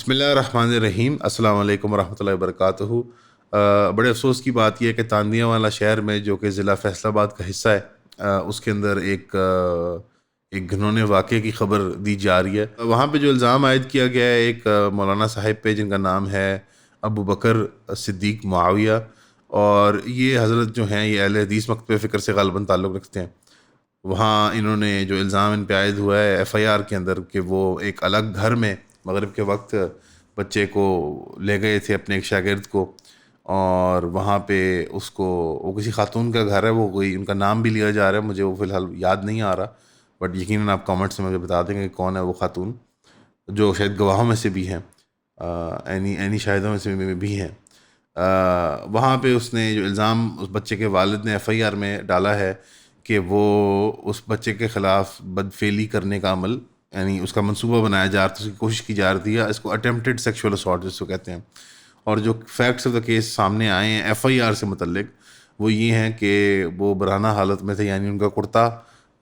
بسم اللہ الرحمن الرحیم. السلام علیکم ورحمۃ اللہ وبرکاتہ. بڑے افسوس کی بات یہ ہے کہ تاندیہ والا شہر میں جو کہ ضلع فیصل آباد کا حصہ ہے، اس کے اندر ایک گھنونے واقعے کی خبر دی جا رہی ہے. وہاں پہ جو الزام عائد کیا گیا ہے ایک مولانا صاحب پہ، جن کا نام ہے ابو بکر صدیق معاویہ، اور یہ حضرت جو ہیں یہ اہل حدیث مکتبہ فکر سے غالباً تعلق رکھتے ہیں. وہاں انہوں نے جو الزام ان پہ عائد ہوا ہے ایف آئی آر کے اندر، کہ وہ ایک الگ گھر میں مغرب کے وقت بچے کو لے گئے تھے، اپنے ایک شاگرد کو، اور وہاں پہ اس کو، وہ کسی خاتون کا گھر ہے، وہ کوئی ان کا نام بھی لیا جا رہا ہے، مجھے وہ فی الحال یاد نہیں آ رہا، بٹ یقیناً آپ کامنٹس میں مجھے بتا دیں گے کہ کون ہے وہ خاتون، جو شاید گواہوں میں سے بھی ہیں، عینی شاہدوں میں سے بھی ہیں. وہاں پہ اس نے جو الزام اس بچے کے والد نے ایف آئی آر میں ڈالا ہے کہ وہ اس بچے کے خلاف بدفعلی کرنے کا عمل، یعنی اس کا منصوبہ بنایا جا رہا تھا، اس کی کوشش کی جا رہی تھی، یا اس کو اٹیمپٹڈ سیکشول اسالٹ جس کو کہتے ہیں. اور جو فیکٹس آف دا کیس سامنے آئے ہیں ایف آئی آر سے متعلق، وہ یہ ہیں کہ وہ برہنہ حالت میں تھے، یعنی ان کا کرتا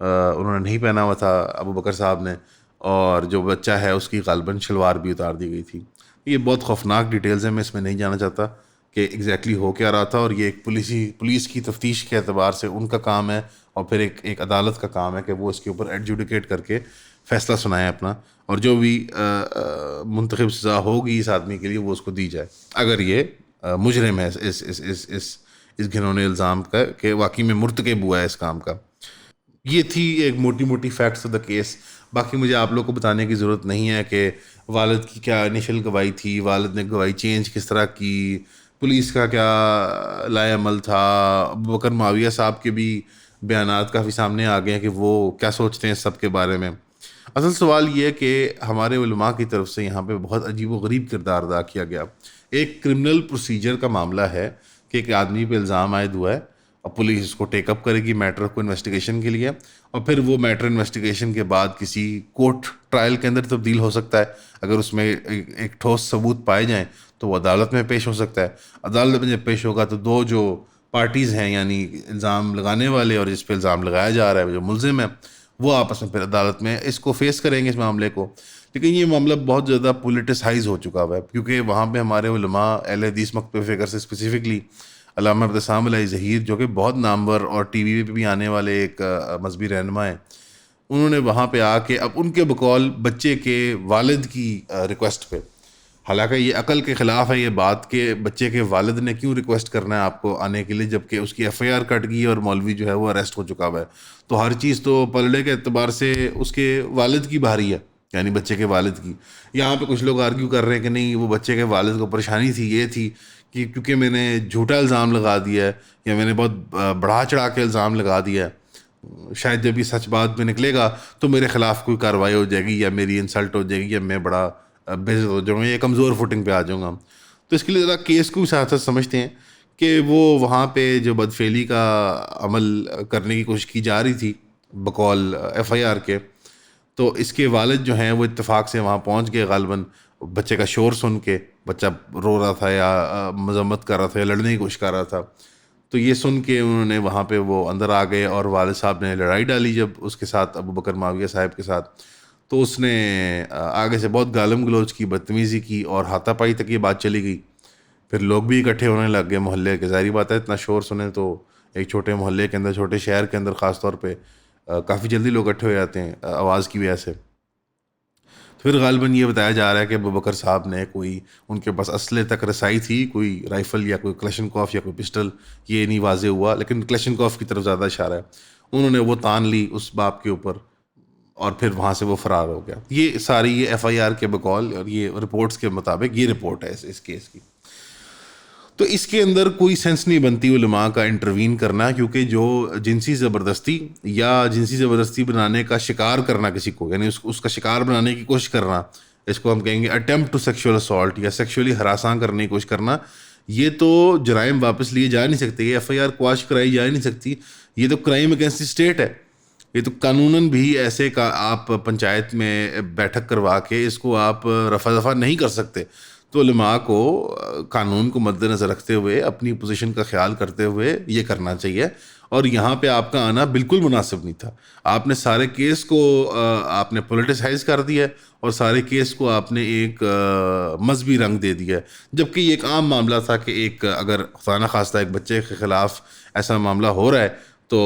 انہوں نے نہیں پہنا ہوا تھا ابو بکر صاحب نے، اور جو بچہ ہے اس کی غالباً شلوار بھی اتار دی گئی تھی. یہ بہت خوفناک ڈیٹیلز ہیں، میں اس میں نہیں جانا چاہتا کہ ایگزیکٹلی ہو کیا رہا تھا، اور یہ ایک پولیس کی تفتیش کے اعتبار سے ان کا کام ہے، اور پھر ایک عدالت کا کام ہے کہ وہ اس کے اوپر ایڈجوڈیکیٹ کر کے فیصلہ سنائے اپنا، اور جو بھی منتخب سزا ہوگی اس آدمی کے لیے وہ اس کو دی جائے، اگر یہ مجرم ہے اس گھنونے الزام کا کہ واقعی میں مرتکب ہوا ہے اس کام کا. یہ تھی ایک موٹی موٹی فیکٹس آف دا کیس. باقی مجھے آپ لوگ کو بتانے کی ضرورت نہیں ہے کہ والد کی کیا انیشل گواہی تھی، والد نے گواہی چینج کس طرح کی، پولیس کا کیا لائے عمل تھا. ابو بکر معاویہ صاحب کے بھی بیانات کافی سامنے آ گئے ہیں کہ وہ کیا سوچتے ہیں اس سب کے بارے میں. اصل سوال یہ ہے کہ ہمارے علماء کی طرف سے یہاں پہ بہت عجیب و غریب کردار ادا کیا گیا. ایک کرمنل پروسیجر کا معاملہ ہے کہ ایک آدمی پہ الزام عائد ہوا ہے، اور پولیس اس کو ٹیک اپ کرے گی میٹر کو انویسٹیگیشن کے لیے، اور پھر وہ میٹر انویسٹیگیشن کے بعد کسی کورٹ ٹرائل کے اندر تبدیل ہو سکتا ہے. اگر اس میں ایک ٹھوس ثبوت پائے جائیں تو وہ عدالت میں پیش ہو سکتا ہے. عدالت میں جب پیش ہوگا تو دو جو پارٹیز ہیں، یعنی الزام لگانے والے اور جس پہ الزام لگایا جا رہا ہے، جو ملزم ہے، وہ آپس میں پھر عدالت میں اس کو فیس کریں گے، اس معاملے کو. لیکن یہ معاملہ بہت زیادہ پولیٹیسائز ہو چکا ہوا ہے، کیونکہ وہاں پہ ہمارے علماء اہل حدیث مکتبہ فکر سے اسپیسیفکلی علامہ ابتسام علیہ ظہیر، جو کہ بہت نامور اور ٹی وی پہ بھی آنے والے ایک مذہبی رہنما ہیں، انہوں نے وہاں پہ آ کے اب ان کے بقول بچے کے والد کی ریکویسٹ پہ، حالانکہ یہ عقل کے خلاف ہے یہ بات کہ بچے کے والد نے کیوں ریکویسٹ کرنا ہے آپ کو آنے کے لیے، جبکہ اس کی ایف آئی آر کٹ گئی اور مولوی جو ہے وہ اریسٹ ہو چکا ہوا ہے. تو ہر چیز تو پلڑے کے اعتبار سے اس کے والد کی بھاری ہے، یعنی بچے کے والد کی. یہاں پہ کچھ لوگ آرگیو کر رہے ہیں کہ نہیں، وہ بچے کے والد کو پریشانی تھی، یہ تھی کہ کیونکہ میں نے جھوٹا الزام لگا دیا ہے، یا میں نے بہت بڑھا چڑھا کے الزام لگا دیا ہے، شاید جب یہ سچ بات میں نکلے گا تو میرے خلاف کوئی کارروائی ہو جائے گی، یا میری انسلٹ ہو جائے گی، یا میں بڑا بے عزت ہو جاؤں گا، یا کمزور فوٹنگ پہ آ جاؤں گا. تو اس کے لیے ذرا کیس کو بھی ساتھ ساتھ سمجھتے ہیں کہ وہ وہاں پہ جو بدفعلی کا عمل کرنے کی کوشش کی جا رہی تھی بقول ایف آئی آر کے، تو اس کے والد جو ہیں وہ اتفاق سے وہاں پہنچ گئے، غالباً بچے کا شور سن کے، بچہ رو رہا تھا یا مذمت کر رہا تھا یا لڑنے کی کوشش کر رہا تھا، تو یہ سن کے انہوں نے وہاں پہ وہ اندر آ گئے، اور والد صاحب نے لڑائی ڈالی جب اس کے ساتھ، ابو بکر معاویہ صاحب کے ساتھ. تو اس نے آگے سے بہت گالم گلوچ کی، بدتمیزی کی، اور ہاتھا پائی تک یہ بات چلی گئی. پھر لوگ بھی اکٹھے ہونے لگ گئے محلے کے. ظاہری بات ہے اتنا شور سنیں تو ایک چھوٹے محلے کے اندر، چھوٹے شہر کے اندر خاص طور پہ کافی جلدی لوگ اکٹھے ہو جاتے ہیں آواز کی وجہ سے. تو پھر غالباً یہ بتایا جا رہا ہے کہ ابو بکر صاحب نے کوئی، ان کے پاس اسلحے تک رسائی تھی، کوئی رائفل یا کوئی کلشنکوف یا کوئی پسٹل، یہ نہیں واضح ہوا، لیکن کلشنکوف کی طرف زیادہ اشارہ ہے. انہوں نے وہ تان لی اس باپ کے اوپر، اور پھر وہاں سے وہ فرار ہو گیا. یہ ساری یہ ایف آئی آر کے بقول اور یہ رپورٹس کے مطابق یہ رپورٹ ہے اس کیس کی. تو اس کے اندر کوئی سینس نہیں بنتی علماء کا انٹروین کرنا، کیونکہ جو جنسی زبردستی یا جنسی زبردستی بنانے کا شکار کرنا کسی کو، یعنی اس کا شکار بنانے کی کوشش کرنا، اس کو ہم کہیں گے اٹیمپٹ ٹو سیکشول اسالٹ یا سیکشولی ہراساں کرنے کی کوشش کرنا، یہ تو جرائم واپس لیے جا نہیں سکتے، یہ ایف آئی آر کواش کرائی جا نہیں سکتی، یہ تو کرائم اگینسٹ دی اسٹیٹ ہے. یہ تو قانوناً بھی ایسے کا آپ پنچایت میں بیٹھک کروا کے اس کو آپ رفع دفع نہیں کر سکتے. تو علماء کو قانون کو مد نظر رکھتے ہوئے اپنی پوزیشن کا خیال کرتے ہوئے یہ کرنا چاہیے. اور یہاں پہ آپ کا آنا بالکل مناسب نہیں تھا. آپ نے سارے کیس کو آپ نے پولیٹیسائز کر دیا اور سارے کیس کو آپ نے ایک مذہبی رنگ دے دیا ہے، جبکہ یہ ایک عام معاملہ تھا کہ ایک اگر خدا نخواستہ ایک بچے کے خلاف ایسا معاملہ ہو رہا ہے تو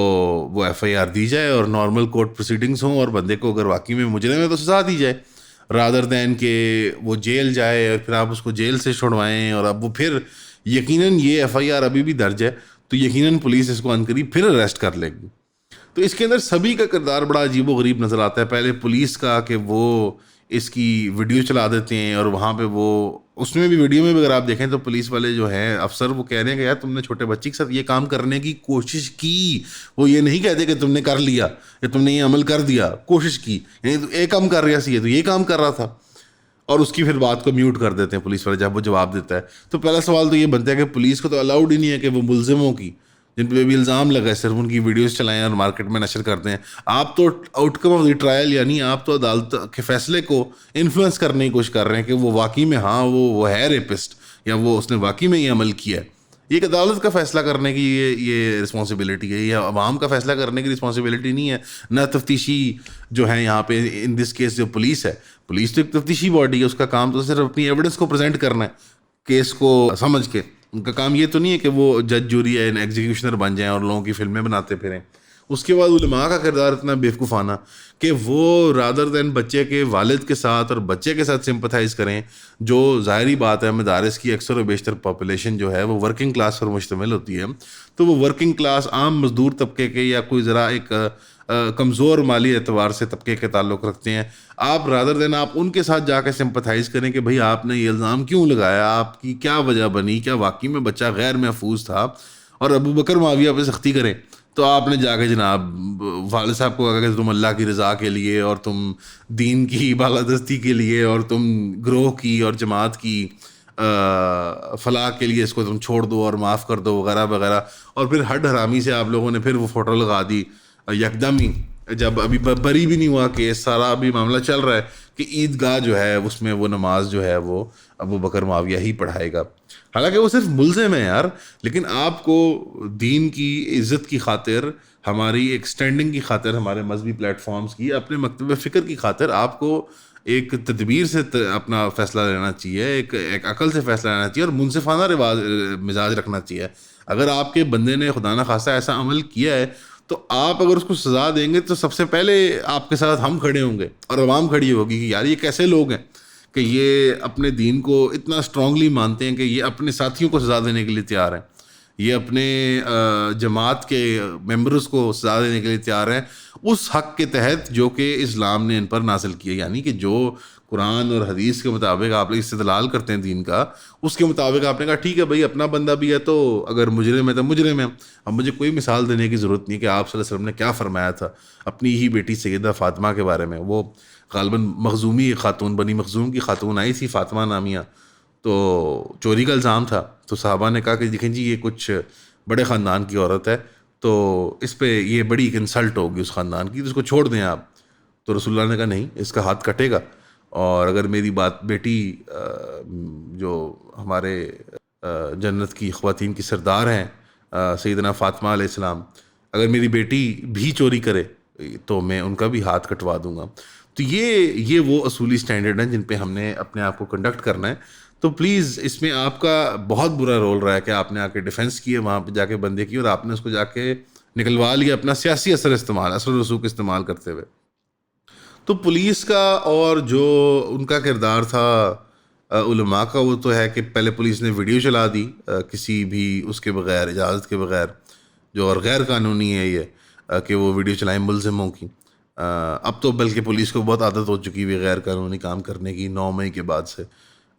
وہ ایف آئی آر دی جائے اور نارمل کورٹ پروسیڈنگس ہوں، اور بندے کو اگر واقعی میں مجرم ہے تو سزا دی جائے، رادر دین کہ وہ جیل جائے اور پھر آپ اس کو جیل سے چھڑوائیں. اور اب وہ پھر یقیناً یہ ایف آئی آر ابھی بھی درج ہے تو یقیناً پولیس اس کو عنقریب پھر اریسٹ کر لے گی. تو اس کے اندر سبھی کا کردار بڑا عجیب و غریب نظر آتا ہے. پہلے پولیس کا کہ وہ اس کی ویڈیو چلا دیتے ہیں، اور وہاں پہ وہ اس میں بھی ویڈیو میں بھی اگر آپ دیکھیں تو پولیس والے جو ہیں افسر وہ کہہ رہے ہیں کہ یار تم نے چھوٹے بچے کے ساتھ یہ کام کرنے کی کوشش کی. وہ یہ نہیں کہتے کہ تم نے کر لیا یا تم نے یہ عمل کر دیا، کوشش کی، یعنی تو ایک کام کر رہا سی تو یہ کام کر رہا تھا. اور اس کی پھر بات کو میوٹ کر دیتے ہیں پولیس والے جب وہ جواب دیتا ہے. تو پہلا سوال تو یہ بنتا ہے کہ پولیس کو تو الاؤڈ ہی نہیں ہے کہ وہ ملزموں کی جن پہ بھی الزام لگا ہے صرف ان کی ویڈیوز چلائیں اور مارکیٹ میں نشر کرتے ہیں. آپ تو out come of the trial یعنی آپ تو عدالت کے فیصلے کو انفلوئنس کرنے کی کوشش کر رہے ہیں کہ وہ واقعی میں ہاں وہ ہے ریپسٹ یا وہ اس نے واقعی میں یہ عمل کیا ہے. یہ ایک عدالت کا فیصلہ کرنے کی یہ رسپانسبلٹی ہے، یہ عوام کا فیصلہ کرنے کی رسپانسبلٹی نہیں ہے. نہ تفتیشی جو ہیں یہاں پہ ان دس کیس جو پولیس ہے، پولیس تو ایک تفتیشی باڈی ہے، اس کا کام تو صرف اپنی ایویڈنس کو پریزنٹ کرنا ہے کیس کو سمجھ کے. ان کا کام یہ تو نہیں ہے کہ وہ جج جوری ہے ایگزیکیوشنر بن جائیں اور لوگوں کی فلمیں بناتے پھریں. اس کے بعد علماء کا کردار اتنا بیوقوفانہ کہ وہ رادر دین بچے کے والد کے ساتھ اور بچے کے ساتھ سمپتھائز کریں، جو ظاہری بات ہے مدارس کی اکثر و بیشتر پاپولیشن جو ہے وہ ورکنگ کلاس پر مشتمل ہوتی ہے. تو وہ ورکنگ کلاس عام مزدور طبقے کے یا کوئی ذرا ایک کمزور مالی اعتبار سے طبقے کے تعلق رکھتے ہیں. آپ رادر دین آپ ان کے ساتھ جا کے سمپتھائز کریں کہ بھائی آپ نے یہ الزام کیوں لگایا، آپ کی کیا وجہ بنی، کیا واقعی میں بچہ غیر محفوظ تھا، اور ابو بکر معاویہ پہ سختی کریں. تو آپ نے جا کے جناب والد صاحب کو کہا کہ تم اللہ کی رضا کے لیے اور تم دین کی بالادستی کے لیے اور تم گروہ کی اور جماعت کی فلاح کے لیے اس کو تم چھوڑ دو اور معاف کر دو وغیرہ وغیرہ. اور پھر ہڈ حرامی سے آپ لوگوں نے پھر وہ فوٹو لگا دی یکدم ہی، جب ابھی بری بھی نہیں ہوا کیس، سارا ابھی معاملہ چل رہا ہے کہ عیدگاہ جو ہے اس میں وہ نماز جو ہے وہ ابو بکر معاویہ ہی پڑھائے گا. حالانکہ وہ صرف ملزم ہے یار، لیکن آپ کو دین کی عزت کی خاطر، ہماری ایک سٹینڈنگ کی خاطر، ہمارے مذہبی پلیٹ فارمز کی، اپنے مکتب فکر کی خاطر آپ کو ایک تدبیر سے اپنا فیصلہ لینا چاہیے، ایک عقل سے فیصلہ لینا چاہیے اور منصفانہ مزاج رکھنا چاہیے. اگر آپ کے بندے نے خدا نخواستہ ایسا عمل کیا ہے تو آپ اگر اس کو سزا دیں گے تو سب سے پہلے آپ کے ساتھ ہم کھڑے ہوں گے اور عوام کھڑی ہوگی کہ یار یہ کیسے لوگ ہیں کہ یہ اپنے دین کو اتنا اسٹرانگلی مانتے ہیں کہ یہ اپنے ساتھیوں کو سزا دینے کے لیے تیار ہیں، یہ اپنے جماعت کے ممبرز کو سزا دینے کے لیے تیار ہیں اس حق کے تحت جو کہ اسلام نے ان پر نازل کیا. یعنی کہ جو قرآن اور حدیث کے مطابق آپ لوگ استدلال کرتے ہیں دین کا، اس کے مطابق آپ نے کہا ٹھیک ہے بھائی اپنا بندہ بھی ہے تو اگر مجرم ہے تو مجرم ہے. اب مجھے کوئی مثال دینے کی ضرورت نہیں کہ آپ صلی اللہ علیہ وسلم نے کیا فرمایا تھا اپنی ہی بیٹی سیدہ فاطمہ کے بارے میں. وہ غالباً مخزومی خاتون، بنی مخزوم کی خاتون آئی تھی فاطمہ نامیہ، تو چوری کا الزام تھا. تو صحابہ نے کہا کہ دیکھیں جی یہ کچھ بڑے خاندان کی عورت ہے تو اس پہ یہ بڑی ایک انسلٹ ہوگی اس خاندان کی، تو اس کو چھوڑ دیں آپ. تو رسول اللہ نے کہا نہیں، اس کا ہاتھ کٹے گا. اور اگر میری بیٹی جو ہمارے جنت کی خواتین کی سردار ہیں سیدنا فاطمہ علیہ السلام، اگر میری بیٹی بھی چوری کرے تو میں ان کا بھی ہاتھ کٹوا دوں گا. تو یہ وہ اصولی سٹینڈرڈ ہیں جن پہ ہم نے اپنے آپ کو کنڈکٹ کرنا ہے. تو پلیز اس میں آپ کا بہت برا رول رہا ہے کہ آپ نے آ کے ڈیفینس کیے وہاں پہ جا کے بندے کی، اور آپ نے اس کو جا کے نکلوا لیا اپنا سیاسی اثر و رسوخ استعمال کرتے ہوئے. تو پولیس کا اور جو ان کا کردار تھا علماء کا، وہ تو ہے کہ پہلے پولیس نے ویڈیو چلا دی کسی بھی اس کے بغیر، اجازت کے بغیر، جو اور غیر قانونی ہے یہ کہ وہ ویڈیو چلائیں ملزموں کی. اب تو بلکہ پولیس کو بہت عادت ہو چکی ہے غیر قانونی کام کرنے کی. 9 مئی کے بعد سے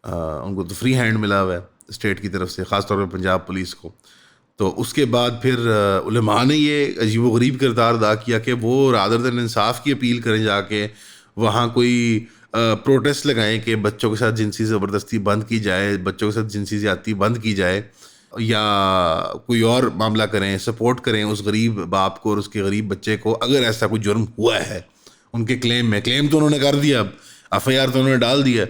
ان کو تو فری ہینڈ ملا ہوا ہے اسٹیٹ کی طرف سے، خاص طور پہ پنجاب پولیس کو. تو اس کے بعد پھر علماء نے یہ عجیب و غریب کردار ادا کیا کہ وہ رادر دین انصاف کی اپیل کریں، جا کے وہاں کوئی پروٹیسٹ لگائیں کہ بچوں کے ساتھ جنسی زبردستی بند کی جائے، بچوں کے ساتھ جنسی زیادتی بند کی جائے، یا کوئی اور معاملہ کریں، سپورٹ کریں اس غریب باپ کو اور اس کے غریب بچے کو اگر ایسا کوئی جرم ہوا ہے. ان کے کلیم تو انہوں نے کر دیا، اب ایف آئی آر تو انہوں نے ڈال دیا.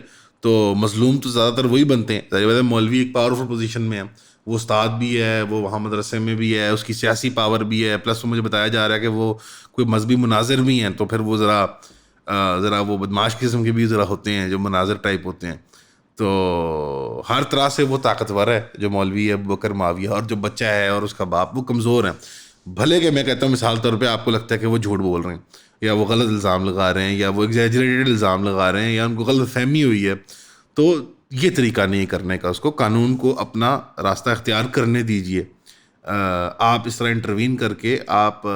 تو مظلوم تو زیادہ تر وہی بنتے ہیں. ظاہر بات ہے مولوی ایک پاورفل پوزیشن میں ہے, وہ استاد بھی ہے, وہ وہاں مدرسے میں بھی ہے, اس کی سیاسی پاور بھی ہے, پلس مجھے بتایا جا رہا ہے کہ وہ کوئی مذہبی مناظر بھی ہیں, تو پھر وہ ذرا وہ بدماش قسم کے بھی ذرا ہوتے ہیں جو مناظر ٹائپ ہوتے ہیں. تو ہر طرح سے وہ طاقتور ہے جو مولوی ہے ابوبکر معاویہ, اور جو بچہ ہے اور اس کا باپ وہ کمزور ہیں. بھلے کہ میں کہتا ہوں مثال طور پہ آپ کو لگتا ہے کہ وہ جھوٹ بول رہے ہیں, یا وہ غلط الزام لگا رہے ہیں, یا وہ ایگزیجریٹڈ الزام لگا رہے ہیں, یا ان کو غلط فہمی ہوئی ہے, تو یہ طریقہ نہیں کرنے کا. اس کو قانون کو اپنا راستہ اختیار کرنے دیجیے. آپ اس طرح انٹروین کر کے آپ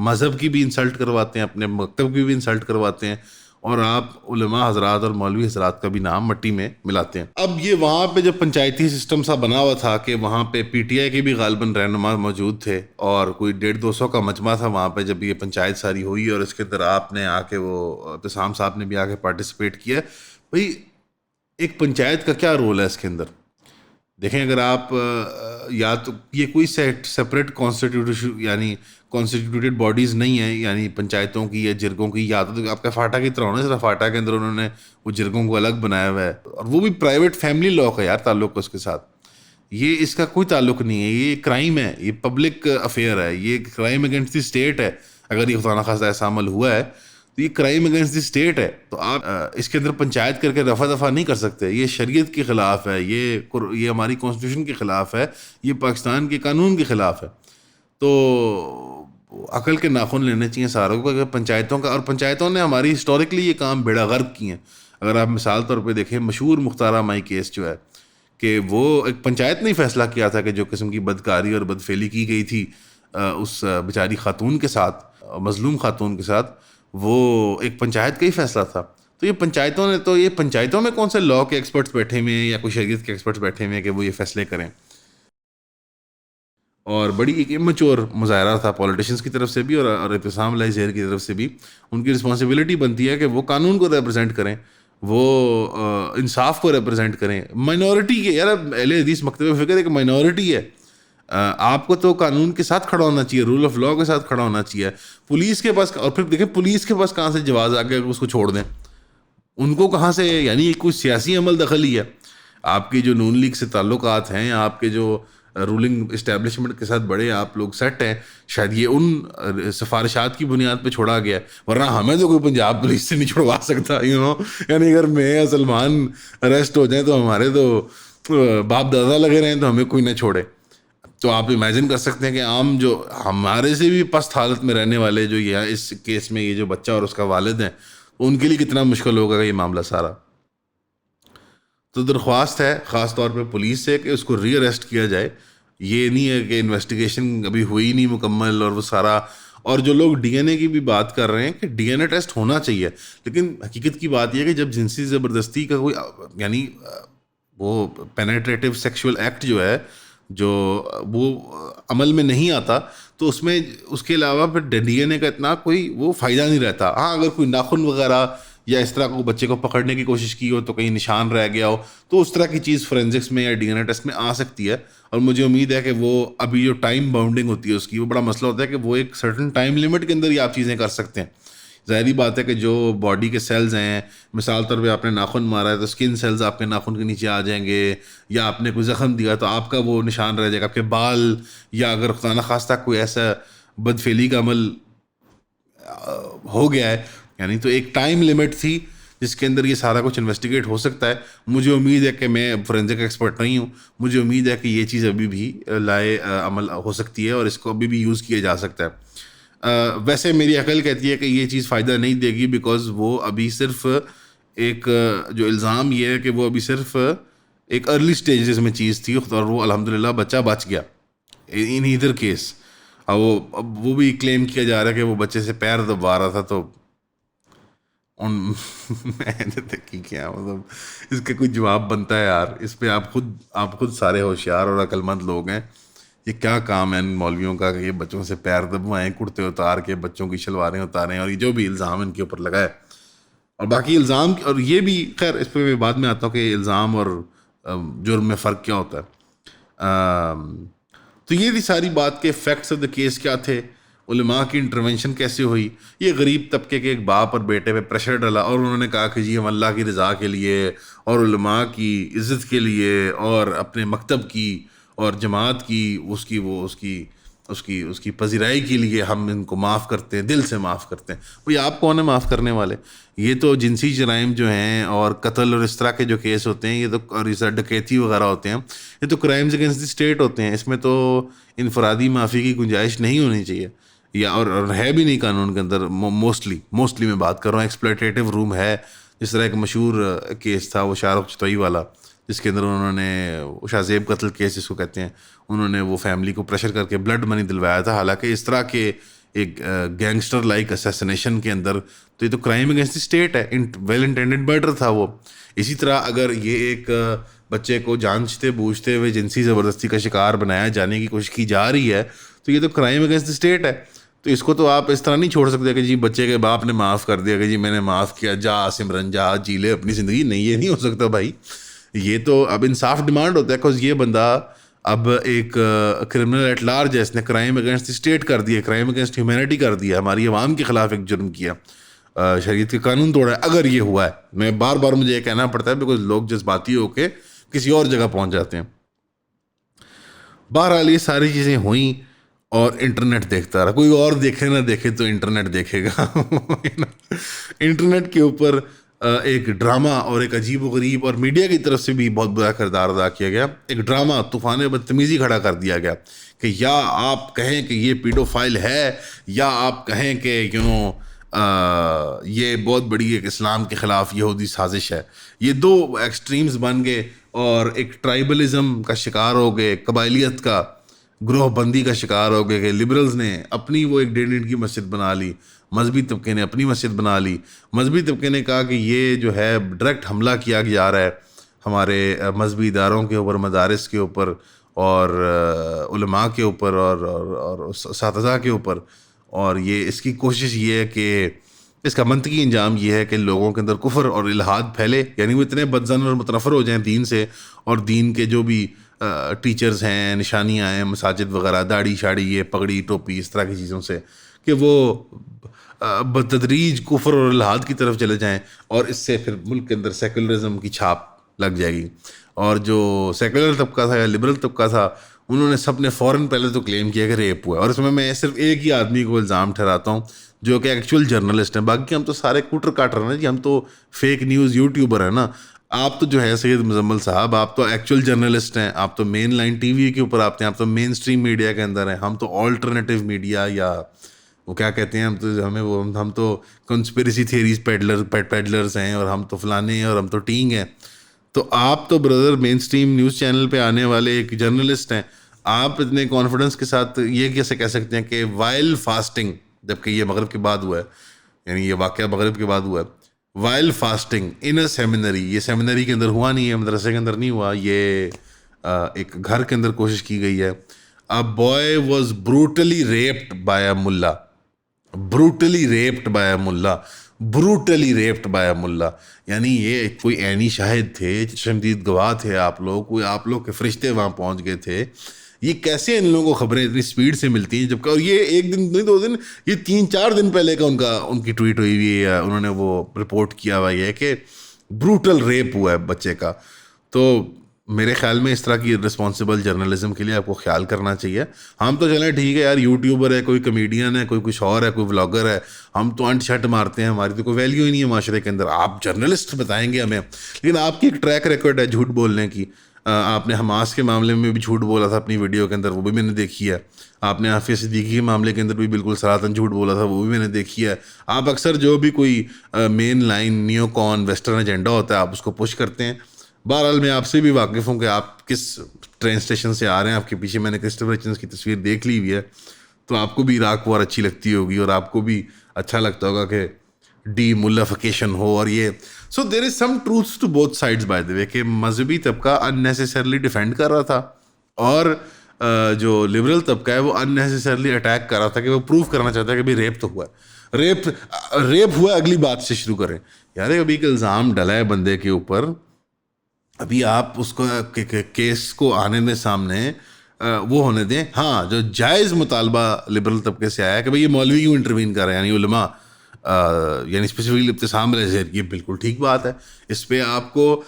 مذہب کی بھی انسلٹ کرواتے ہیں, اپنے مکتب کی بھی انسلٹ کرواتے ہیں, اور آپ علماء حضرات اور مولوی حضرات کا بھی نام مٹی میں ملاتے ہیں. اب یہ وہاں پہ جب پنچایتی سسٹم سا بنا ہوا تھا کہ وہاں پہ پی ٹی آئی کے بھی غالباً رہنما موجود تھے, اور کوئی 150-200 کا مجمع تھا وہاں پہ جب یہ پنچایت ساری ہوئی, اور اس کے اندر آپ نے آ کے وہ ابتسام صاحب نے بھی آ کے پارٹیسپیٹ کیا. بھائی ایک پنچایت کا کیا رول ہے اس کے اندر؟ دیکھیں, اگر آپ یا تو یہ کوئی سپریٹ یعنی کانسٹیٹیوٹیڈ باڈیز نہیں ہیں, یعنی پنچایتوں کی یا جرگوں کی, یا تو آپ کا فاٹا کی طرح ہونا, صرف فاٹا کے اندر انہوں نے وہ جرگوں کو الگ بنایا ہوا ہے, اور وہ بھی پرائیویٹ فیملی لا کا یار تعلق اس کے ساتھ. یہ اس کا کوئی تعلق نہیں ہے, یہ کرائم ہے, یہ پبلک افیئر ہے, یہ کرائم اگینسٹ دی اسٹیٹ ہے. اگر یہ خدا نخواستہ ایسا عمل ہوا ہے تو یہ کرائم اگینسٹ دی اسٹیٹ ہے. تو آپ اس کے اندر پنچایت کر کے رفع دفع نہیں کر سکتے. یہ شریعت کے خلاف ہے, یہ ہماری کانسٹیٹیوشن کے خلاف ہے, یہ پاکستان کے قانون کے خلاف ہے. تو عقل کے ناخن لینے چاہیے ساروں کو کہ پنچایتوں کا, اور پنچایتوں نے ہماری ہسٹوریکلی یہ کام بیڑا غرق کیے ہیں. اگر آپ مثال طور پہ دیکھیں مشہور مختارہ مائی کیس جو ہے, کہ وہ ایک پنچایت نے ہی فیصلہ کیا تھا کہ جو قسم کی بدکاری اور بدفعلی کی گئی تھی اس بیچاری خاتون کے ساتھ, مظلوم خاتون کے ساتھ, وہ ایک پنچایت کا ہی فیصلہ تھا. تو یہ پنچایتوں میں کون سے لاء کے ایکسپرٹس بیٹھے ہوئے ہیں یا کوئی شریعت کے ایکسپرٹس بیٹھے ہوئے ہیں کہ وہ یہ فیصلے کریں. اور بڑی ایک امچور مظاہرہ تھا پولیٹیشنس کی طرف سے بھی اور ابتسام اللہ زہر کی طرف سے بھی. ان کی رسپانسبلٹی بنتی ہے کہ وہ قانون کو ریپرزینٹ کریں, وہ انصاف کو ریپرزینٹ کریں. مائنورٹی کے, یار اہل حدیث مکتب فکر ایک مائنورٹی ہے, آپ کو تو قانون کے ساتھ کھڑا ہونا چاہیے, رول آف لاء کے ساتھ کھڑا ہونا چاہیے. پولیس کے پاس, اور پھر دیکھیں پولیس کے پاس کہاں سے جواز آ کے اس کو چھوڑ دیں, ان کو کہاں سے, یعنی کوئی سیاسی عمل دخل ہی ہے. آپ کی جو نون لیگ سے تعلقات ہیں, آپ کے جو رولنگ اسٹیبلشمنٹ کے ساتھ بڑے آپ لوگ سیٹ ہیں, شاید یہ ان سفارشات کی بنیاد پہ چھوڑا گیا, ورنہ ہمیں تو کوئی پنجاب پولیس سے نہیں چھڑوا سکتا, یعنی اگر میں یا سلمان اریسٹ ہو جائیں تو ہمارے تو باپ دادا لگے رہیں تو ہمیں کوئی نہ چھوڑے. تو آپ امیجن کر سکتے ہیں کہ عام جو ہمارے سے بھی پست حالت میں رہنے والے جو یہ اس کیس میں یہ جو بچہ اور اس کا والد ہیں, ان کے لیے کتنا مشکل ہوگا یہ معاملہ سارا. تو درخواست ہے خاص طور پہ پولیس سے کہ اس کو ری اریسٹ کیا جائے. یہ نہیں ہے کہ انویسٹیگیشن ابھی ہوئی نہیں مکمل اور وہ سارا, اور جو لوگ ڈی این اے کی بھی بات کر رہے ہیں کہ ڈی این اے ٹیسٹ ہونا چاہیے, لیکن حقیقت کی بات یہ ہے کہ جب جنسی زبردستی کا کوئی, یعنی وہ پینیٹریٹو سیکشول ایکٹ جو ہے, جو وہ عمل میں نہیں آتا, تو اس میں اس کے علاوہ پھر ڈی این اے کا اتنا کوئی وہ فائدہ نہیں رہتا. ہاں اگر کوئی ناخن وغیرہ یا اس طرح کو بچے کو پکڑنے کی کوشش کی ہو تو کہیں نشان رہ گیا ہو, تو اس طرح کی چیز فورینزکس میں یا ڈی این اے ٹیسٹ میں آ سکتی ہے. اور مجھے امید ہے کہ وہ ابھی جو ٹائم باؤنڈنگ ہوتی ہے اس کی, وہ بڑا مسئلہ ہوتا ہے کہ وہ ایک سرٹن ٹائم لمٹ کے اندر ہی آپ چیزیں کر سکتے ہیں. ظاہری بات ہے کہ جو باڈی کے سیلز ہیں, مثال طور پہ آپ نے ناخن مارا ہے تو اسکن سیلز آپ کے ناخن کے نیچے آ جائیں گے, یا آپ نے کوئی زخم دیا تو آپ کا وہ نشان رہ جائے گا. آپ کے بال, یا اگر خدا نخواستہ کوئی ایسا بدفعلی کا عمل ہو گیا ہے, یعنی تو ایک ٹائم لمٹ تھی جس کے اندر یہ سارا کچھ انویسٹیگیٹ ہو سکتا ہے. مجھے امید ہے کہ میں فورینزک ایکسپرٹ نہیں ہوں, مجھے امید ہے کہ یہ چیز ابھی بھی لائے عمل ہو سکتی ہے اور اس کو ابھی بھی یوز کیا جا سکتا ہے. ویسے میری عقل کہتی ہے کہ یہ چیز فائدہ نہیں دے گی, بیکاز وہ ابھی صرف ایک جو الزام یہ ہے کہ وہ ابھی صرف ایک ارلی سٹیجز میں چیز تھی, اور وہ الحمدللہ بچہ بچ گیا ان ایدر کیس. وہ بھی کلیم کیا جا رہا ہے کہ وہ بچے سے پیر دبا رہا تھا, تو میں نے کیا مطلب اس کا کوئی جواب بنتا ہے یار؟ اس پہ آپ خود سارے ہوشیار اور عقل مند لوگ ہیں, یہ کیا کام ہے ان مولویوں کا کہ یہ بچوں سے پیر دبوائیں, کرتے اتار کے بچوں کی شلواریں اتاریں, اور یہ جو بھی الزام ان کے اوپر لگائے. اور باقی الزام, اور یہ بھی خیر اس پہ میں بعد میں آتا ہوں کہ الزام اور جرم میں فرق کیا ہوتا ہے. تو یہ تھی ساری بات کے فیکٹس آف دا کیس کیا تھے. علماء کی انٹرونشن کیسے ہوئی. یہ غریب طبقے کے ایک باپ اور بیٹے پہ پریشر ڈالا اور انہوں نے کہا کہ جی ہم اللہ کی رضا کے لیے اور علماء کی عزت کے لیے اور اپنے مکتب کی اور جماعت کی اس کی پذیرائی کے لیے ہم ان کو معاف کرتے ہیں, دل سے معاف کرتے ہیں. بھئی آپ کون ہیں معاف کرنے والے؟ یہ تو جنسی جرائم جو ہیں اور قتل اور اس طرح کے جو کیس ہوتے ہیں, یہ تو اور اس طرح ڈکیتی وغیرہ ہوتے ہیں, یہ تو کرائمز اگینسٹ دی اسٹیٹ ہوتے ہیں. اس میں تو انفرادی معافی کی گنجائش نہیں ہونی چاہیے, یا اور ہے بھی نہیں قانون کے اندر. موسٹلی میں بات کر رہا ہوں. ایکسپلوٹیٹیو روم ہے, جس طرح ایک مشہور کیس تھا وہ شاہ رخ چتوئی والا, جس کے اندر انہوں نے شاہ زیب قتل کیس جس کو کہتے ہیں, انہوں نے وہ فیملی کو پریشر کر کے بلڈ منی دلوایا تھا. حالانکہ اس طرح کے ایک گینگسٹر لائک اسیسنیشن کے اندر تو یہ تو کرائم اگینسٹ دی اسٹیٹ ہے, ویل انٹینڈڈ مرڈر تھا وہ. اسی طرح اگر یہ ایک بچے کو جانچتے بوجھتے ہوئے جنسی زبردستی کا شکار بنایا جانے کی کوشش کی جا رہی ہے تو یہ تو کرائم اگینسٹ دی اسٹیٹ ہے. تو اس کو تو آپ اس طرح نہیں چھوڑ سکتے کہ جی بچے کے باپ نے معاف کر دیا کہ جی میں نے معاف کیا, جا سمرن جا جی لے اپنی زندگی. نہیں, یہ نہیں ہو سکتا بھائی. یہ تو اب انصاف ڈیمانڈ ہوتا ہے, بیکاز یہ بندہ اب ایک کرمنل ایٹ لارج ہے, اس نے کرائم اگینسٹ دی اسٹیٹ کر دیا, کرائم اگینسٹ ہیومینٹی کر دیا, ہماری عوام کے خلاف ایک جرم کیا, شریعت کے قانون توڑا ہے. اگر یہ ہوا ہے, میں بار بار مجھے یہ کہنا پڑتا ہے بیکاز لوگ جذباتی ہو کے کسی اور جگہ پہنچ جاتے ہیں. بہرحال یہ ساری چیزیں ہوئیں اور انٹرنیٹ دیکھتا رہا. کوئی اور دیکھے نہ دیکھے تو انٹرنیٹ دیکھے گا. انٹرنیٹ کے اوپر ایک ڈرامہ اور ایک عجیب و غریب, اور میڈیا کی طرف سے بھی بہت برا کردار ادا کیا گیا. ایک ڈرامہ طوفان بدتمیزی کھڑا کر دیا گیا کہ یا آپ کہیں کہ یہ پیڈو فائل ہے, یا آپ کہیں کہ یہ بہت بڑی ایک اسلام کے خلاف یہودی سازش ہے. یہ دو ایکسٹریمز بن گئے اور ایک ٹرائبلزم کا شکار ہو گئے, قبائلیت کا گروہ بندی کا شکار ہو گئے کہ لبرلز نے اپنی وہ ایک 1.5 کی مسجد بنا لی, مذہبی طبقے نے اپنی مسجد بنا لی. مذہبی طبقے نے کہا کہ یہ جو ہے ڈائریکٹ حملہ کیا جا رہا ہے ہمارے مذہبی اداروں کے اوپر, مدارس کے اوپر اور علماء کے اوپر اور اساتذہ کے اوپر, اور یہ اس کی کوشش یہ ہے کہ اس کا منطقی انجام یہ ہے کہ لوگوں کے اندر کفر اور الحاد پھیلے, یعنی وہ اتنے بدظن اور متنفر ہو جائیں دین سے, اور دین کے جو بھی ٹیچرز ہیں, نشانیاں ہیں مساجد وغیرہ, داڑھی شاڑی, یہ پگڑی ٹوپی, اس طرح کی چیزوں سے, کہ وہ بتدریج کفر اور الحاد کی طرف چلے جائیں, اور اس سے پھر ملک کے اندر سیکولرزم کی چھاپ لگ جائے گی. اور جو سیکولر طبقہ تھا یا لبرل طبقہ تھا, انہوں نے سب نے فوراً پہلے تو کلیم کیا کہ ریپ ہوا ہے. اور اس میں صرف ایک ہی آدمی کو الزام ٹھہراتا ہوں جو کہ ایکچوئل جرنلسٹ ہیں. باقی ہم تو سارے کوٹر کاٹر ہیں جی, ہم تو فیک نیوز یوٹیوبر ہیں نا. آپ تو جو ہے سید مزمل صاحب, آپ تو ایکچوئل جرنلسٹ ہیں, آپ تو مین لائن ٹی وی کے اوپر آتے ہیں, آپ تو مین اسٹریم میڈیا کے اندر ہیں. ہم تو آلٹرنیٹیو میڈیا, یا وہ کیا کہتے ہیں, ہم تو کنسپریسی تھیریز پیڈلرز ہیں, اور ہم تو فلانے ہیں, اور ہم تو ٹینگ ہیں. تو آپ تو بردر مین اسٹریم نیوز چینل پہ آنے والے ایک جرنلسٹ ہیں. آپ اتنے کانفیڈنس کے ساتھ یہ کیسے کہہ سکتے ہیں کہ وائل فاسٹنگ, جبکہ یہ مغرب کے بعد ہوا ہے, یعنی یہ واقعہ مغرب کے بعد ہوا ہے, وائل فاسٹنگ ان اے سیمینری, یہ سیمینری کے اندر ہوا نہیں ہے, مدرسے کے اندر نہیں ہوا, یہ ایک گھر کے اندر کوشش کی گئی ہے. A boy was brutally raped by a mullah. brutally raped by a mullah. یعنی یہ کوئی عینی شاہد تھے, چشمدید گواہ تھے آپ لوگ, کوئی آپ لوگ کے فرشتے وہاں پہنچ گئے تھے. یہ کیسے ان لوگوں کو خبریں اتنی سپیڈ سے ملتی ہیں, جبکہ اور یہ ایک دن نہیں 2 دن, یہ 3-4 دن پہلے کا ان کی ٹویٹ ہوئی ہوئی ہے, انہوں نے وہ رپورٹ کیا ہوا یہ کہ بروٹل ریپ ہوا ہے بچے کا. تو میرے خیال میں اس طرح کی رسپانسبل جرنلزم کے لیے آپ کو خیال کرنا چاہیے. ہم تو چلیں ٹھیک ہے یار, یوٹیوبر ہے, کوئی کمیڈین ہے, کوئی کچھ اور ہے, کوئی ولاگر ہے, ہم تو انٹ شٹ مارتے ہیں, ہماری تو کوئی ویلیو ہی نہیں ہے معاشرے کے اندر. آپ جرنلسٹ بتائیں گے ہمیں, لیکن آپ کی ایک ٹریک ریکارڈ ہے جھوٹ بولنے کی. آپ نے حماس کے معاملے میں بھی جھوٹ بولا تھا اپنی ویڈیو کے اندر, وہ بھی میں نے دیکھی ہے. آپ نے عافیہ صدیقی کے معاملے کے اندر بھی بالکل سراتن جھوٹ بولا تھا, وہ بھی میں نے دیکھی ہے. آپ اکثر جو بھی کوئی مین لائن نیو کون ویسٹرن ایجنڈا ہوتا ہے آپ اس کو پش کرتے ہیں. بہرحال میں آپ سے بھی واقف ہوں کہ آپ کس ٹرین اسٹیشن سے آ رہے ہیں. آپ کے پیچھے میں نے کرسٹوفر ہچنس کی تصویر دیکھ لی ہوئی ہے, تو آپ کو بھی عراق وار اچھی لگتی ہوگی, اور آپ کو بھی اچھا لگتا ہوگا کہ ڈی ملافیکیشن ہو. اور یہ so there is some truths to both sides by the way, کہ مذہبی طبقہ اننیسیسرلی ڈیفینڈ کر رہا تھا, اور جو لبرل طبقہ ہے وہ اننیسیسرلی اٹیک کر رہا تھا, کہ وہ پروف کرنا چاہتا ہے کہ بھائی ریپ تو ہوا ہے. ریپ ہوا, اگلی بات سے شروع کریں. یار ابھی ایک الزام ڈلا ہے بندے کے اوپر, ابھی آپ اس کو کیس کو آنے میں سامنے وہ ہونے دیں. ہاں جو جائز مطالبہ لبرل طبقے سے آیا کہ بھئی یہ مولوی کیوں انٹروین کر رہے ہیں, یعنی علماء, یعنی اسپیسیفکلی ابتسام علیہ زہر, یہ بالکل ٹھیک بات ہے. اس پہ آپ کو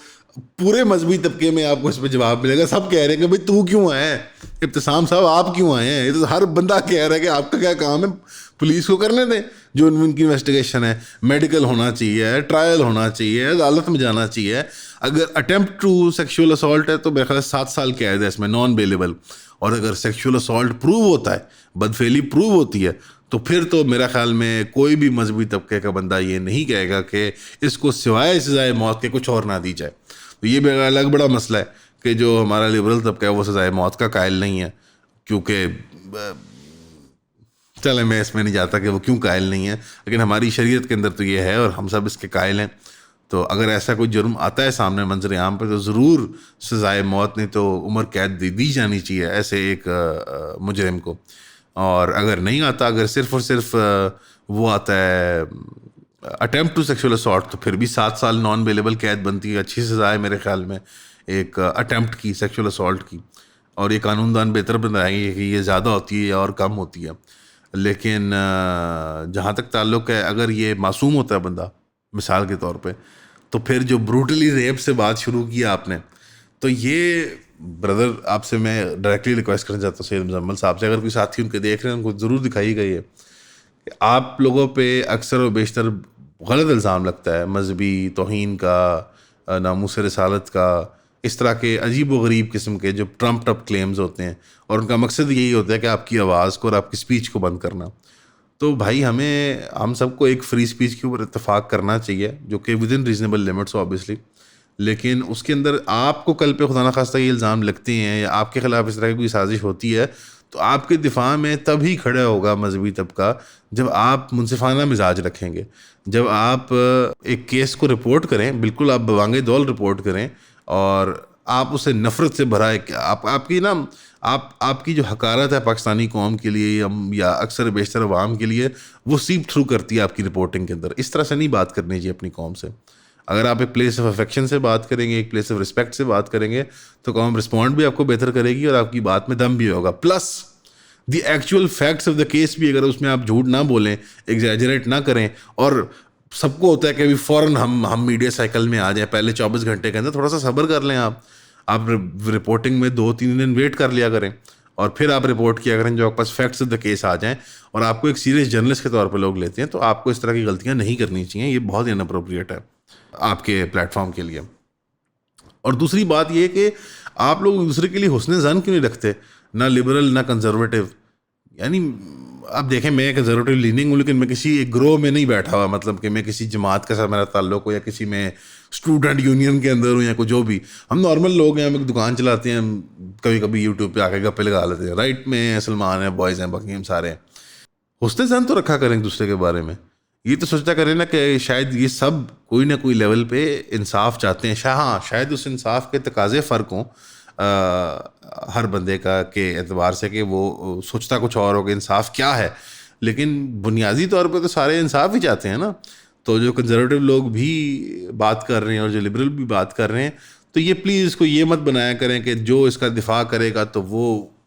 پورے مذہبی طبقے میں آپ کو اس پہ جواب ملے گا. سب کہہ رہے ہیں کہ بھائی تو کیوں آئے ہیں, ابتسام صاحب آپ کیوں آئے ہیں. یہ تو ہر بندہ کہہ رہا ہے کہ آپ کا کیا کام ہے, پولیس کو کرنے دیں جو ان کی انویسٹیگیشن ہے. میڈیکل ہونا چاہیے, ٹرائل ہونا چاہیے, عدالت میں جانا چاہیے. اگر اٹیمپٹ ٹو سیکشول اسالٹ ہے تو میرے خیال 7 سال قید ہے اس میں, نان بیلیبل. اور اگر سیکشول اسالٹ پروو ہوتا ہے, بدفعلی پروو ہوتی ہے, تو پھر تو میرا خیال میں کوئی بھی مذہبی طبقے کا بندہ یہ نہیں کہے گا کہ اس کو سوائے سزائے موت کے کچھ اور نہ دی جائے. تو یہ بھی الگ بڑا مسئلہ ہے کہ جو ہمارا لبرل طبقہ ہے وہ سزائے موت کا قائل نہیں ہے. کیونکہ چلے میں اس میں نہیں جاتا کہ وہ کیوں قائل نہیں ہے, لیکن ہماری شریعت کے اندر تو یہ ہے اور ہم سب اس کے قائل ہیں. تو اگر ایسا کوئی جرم آتا ہے سامنے منظر عام پہ تو ضرور سزائے موت نہیں تو عمر قید دی جانی چاہیے ایسے ایک مجرم کو. اور اگر نہیں آتا, اگر صرف اور صرف وہ آتا ہے اٹیمپٹ ٹو سیکشول اسالٹ, تو پھر بھی 7 سال نان بیلیبل قید بنتی ہے. اچھی سزا ہے میرے خیال میں ایک اٹیمپٹ کی سیکشول اسالٹ کی. اور یہ قانون دان بہتر بتائیں گے کہ یہ زیادہ ہوتی ہے اور کم ہوتی ہے. لیکن جہاں تک تعلق ہے, اگر یہ معصوم ہوتا ہے بندہ مثال کے طور پہ, تو پھر جو بروٹلی ریپ سے بات شروع کیا آپ نے, تو یہ بردر آپ سے میں ڈائریکٹلی ریکویسٹ کرنا چاہتا ہوں سید مزمل صاحب سے, اگر کوئی ساتھی ان کے دیکھ رہے ہیں ان کو ضرور دکھائی گئی ہے کہ آپ لوگوں پہ اکثر و بیشتر غلط الزام لگتا ہے, مذہبی توہین کا, ناموس رسالت کا, اس طرح کے عجیب و غریب قسم کے جو ٹرمپڈ اپ کلیمز ہوتے ہیں, اور ان کا مقصد یہی ہوتا ہے کہ آپ کی آواز کو اور آپ کی اسپیچ کو بند کرنا. تو بھائی ہم سب کو ایک فری اسپیچ کے اوپر اتفاق کرنا چاہیے جو کہ with in reasonable limits obviously, لیکن اس کے اندر آپ کو کل پہ خدا نخواستہ یہ الزام لگتے ہیں یا آپ کے خلاف اس طرح کی کوئی سازش ہوتی ہے, تو آپ کے دفاع میں تب ہی کھڑا ہوگا مذہبی طبقہ جب آپ منصفانہ مزاج رکھیں گے, جب آپ ایک کیس کو رپورٹ کریں, بالکل آپ بوانگ دول رپورٹ کریں, اور آپ اسے نفرت سے بھرا ہے. آپ کی نا آپ کی جو حقارت ہے پاکستانی قوم کے لیے یا اکثر بیشتر عوام کے لیے, وہ سیپ تھرو کرتی ہے آپ کی رپورٹنگ کے اندر. اس طرح سے نہیں بات کرنی چاہیے اپنی قوم سے. اگر آپ ایک پلیس آف افیکشن سے بات کریں گے, ایک پلیس آف رسپیکٹ سے بات کریں گے, تو قوم رسپونڈ بھی آپ کو بہتر کرے گی اور آپ کی بات میں دم بھی ہوگا. Plus the actual facts of the case بھی, اگر اس میں آپ جھوٹ نہ بولیں, ایگزیجریٹ نہ کریں, اور سب کو ہوتا ہے کہ ابھی فوراً ہم میڈیا سائیکل میں آ جائیں, پہلے 24 گھنٹے کے اندر تھوڑا سا صبر کر لیں. آپ رپورٹنگ میں 2-3 دن ویٹ کر لیا کریں, اور پھر آپ رپورٹ کیا کریں جو آپ پاس فیکٹس آف دا کیس آ جائیں, اور آپ کو ایک سیریس جرنلسٹ کے طور پہ لوگ لیتے ہیں. تو آپ کو اس طرح کی غلطیاں نہیں کرنی چاہیے, یہ بہت ان اپروپریٹ ہے آپ کے پلیٹ فارم کے لیے. اور دوسری بات یہ کہ آپ لوگ دوسرے کے لیے حسن ظن کیوں نہیں رکھتے, نہ لبرل نہ کنزرویٹو. یعنی آپ دیکھیں میں کنزرویٹو لیننگ ہوں, لیکن میں کسی ایک گروہ میں نہیں بیٹھا ہوا, مطلب کہ میں کسی جماعت کے ساتھ میرا تعلق ہو یا کسی میں اسٹوڈنٹ یونین کے اندر ہوں یا کوئی جو بھی. ہم نارمل لوگ ہیں, ہم ایک دکان چلاتے ہیں, ہم کبھی کبھی یوٹیوب پہ آ کے گپے لگا لیتے ہیں, رائٹ. میں سلمان ہیں, بوائز ہیں, باقی ہم سارے ہیں. حسن ظن تو رکھا کریں ایک دوسرے کے بارے میں. یہ تو سوچتا کریں نا کہ شاید یہ سب کوئی نہ کوئی لیول پہ انصاف چاہتے ہیں. ہاں شاید اس انصاف کے تقاضے فرق ہوں ہر بندے کا کے اعتبار سے کہ وہ سوچتا کچھ اور ہو کہ انصاف کیا ہے, لیکن بنیادی طور پہ تو سارے انصاف ہی چاہتے ہیں نا. تو جو کنزرویٹو لوگ بھی بات کر رہے ہیں اور جو لبرل بھی بات کر رہے ہیں, تو یہ پلیز اس کو یہ مت بنایا کریں کہ جو اس کا دفاع کرے گا تو وہ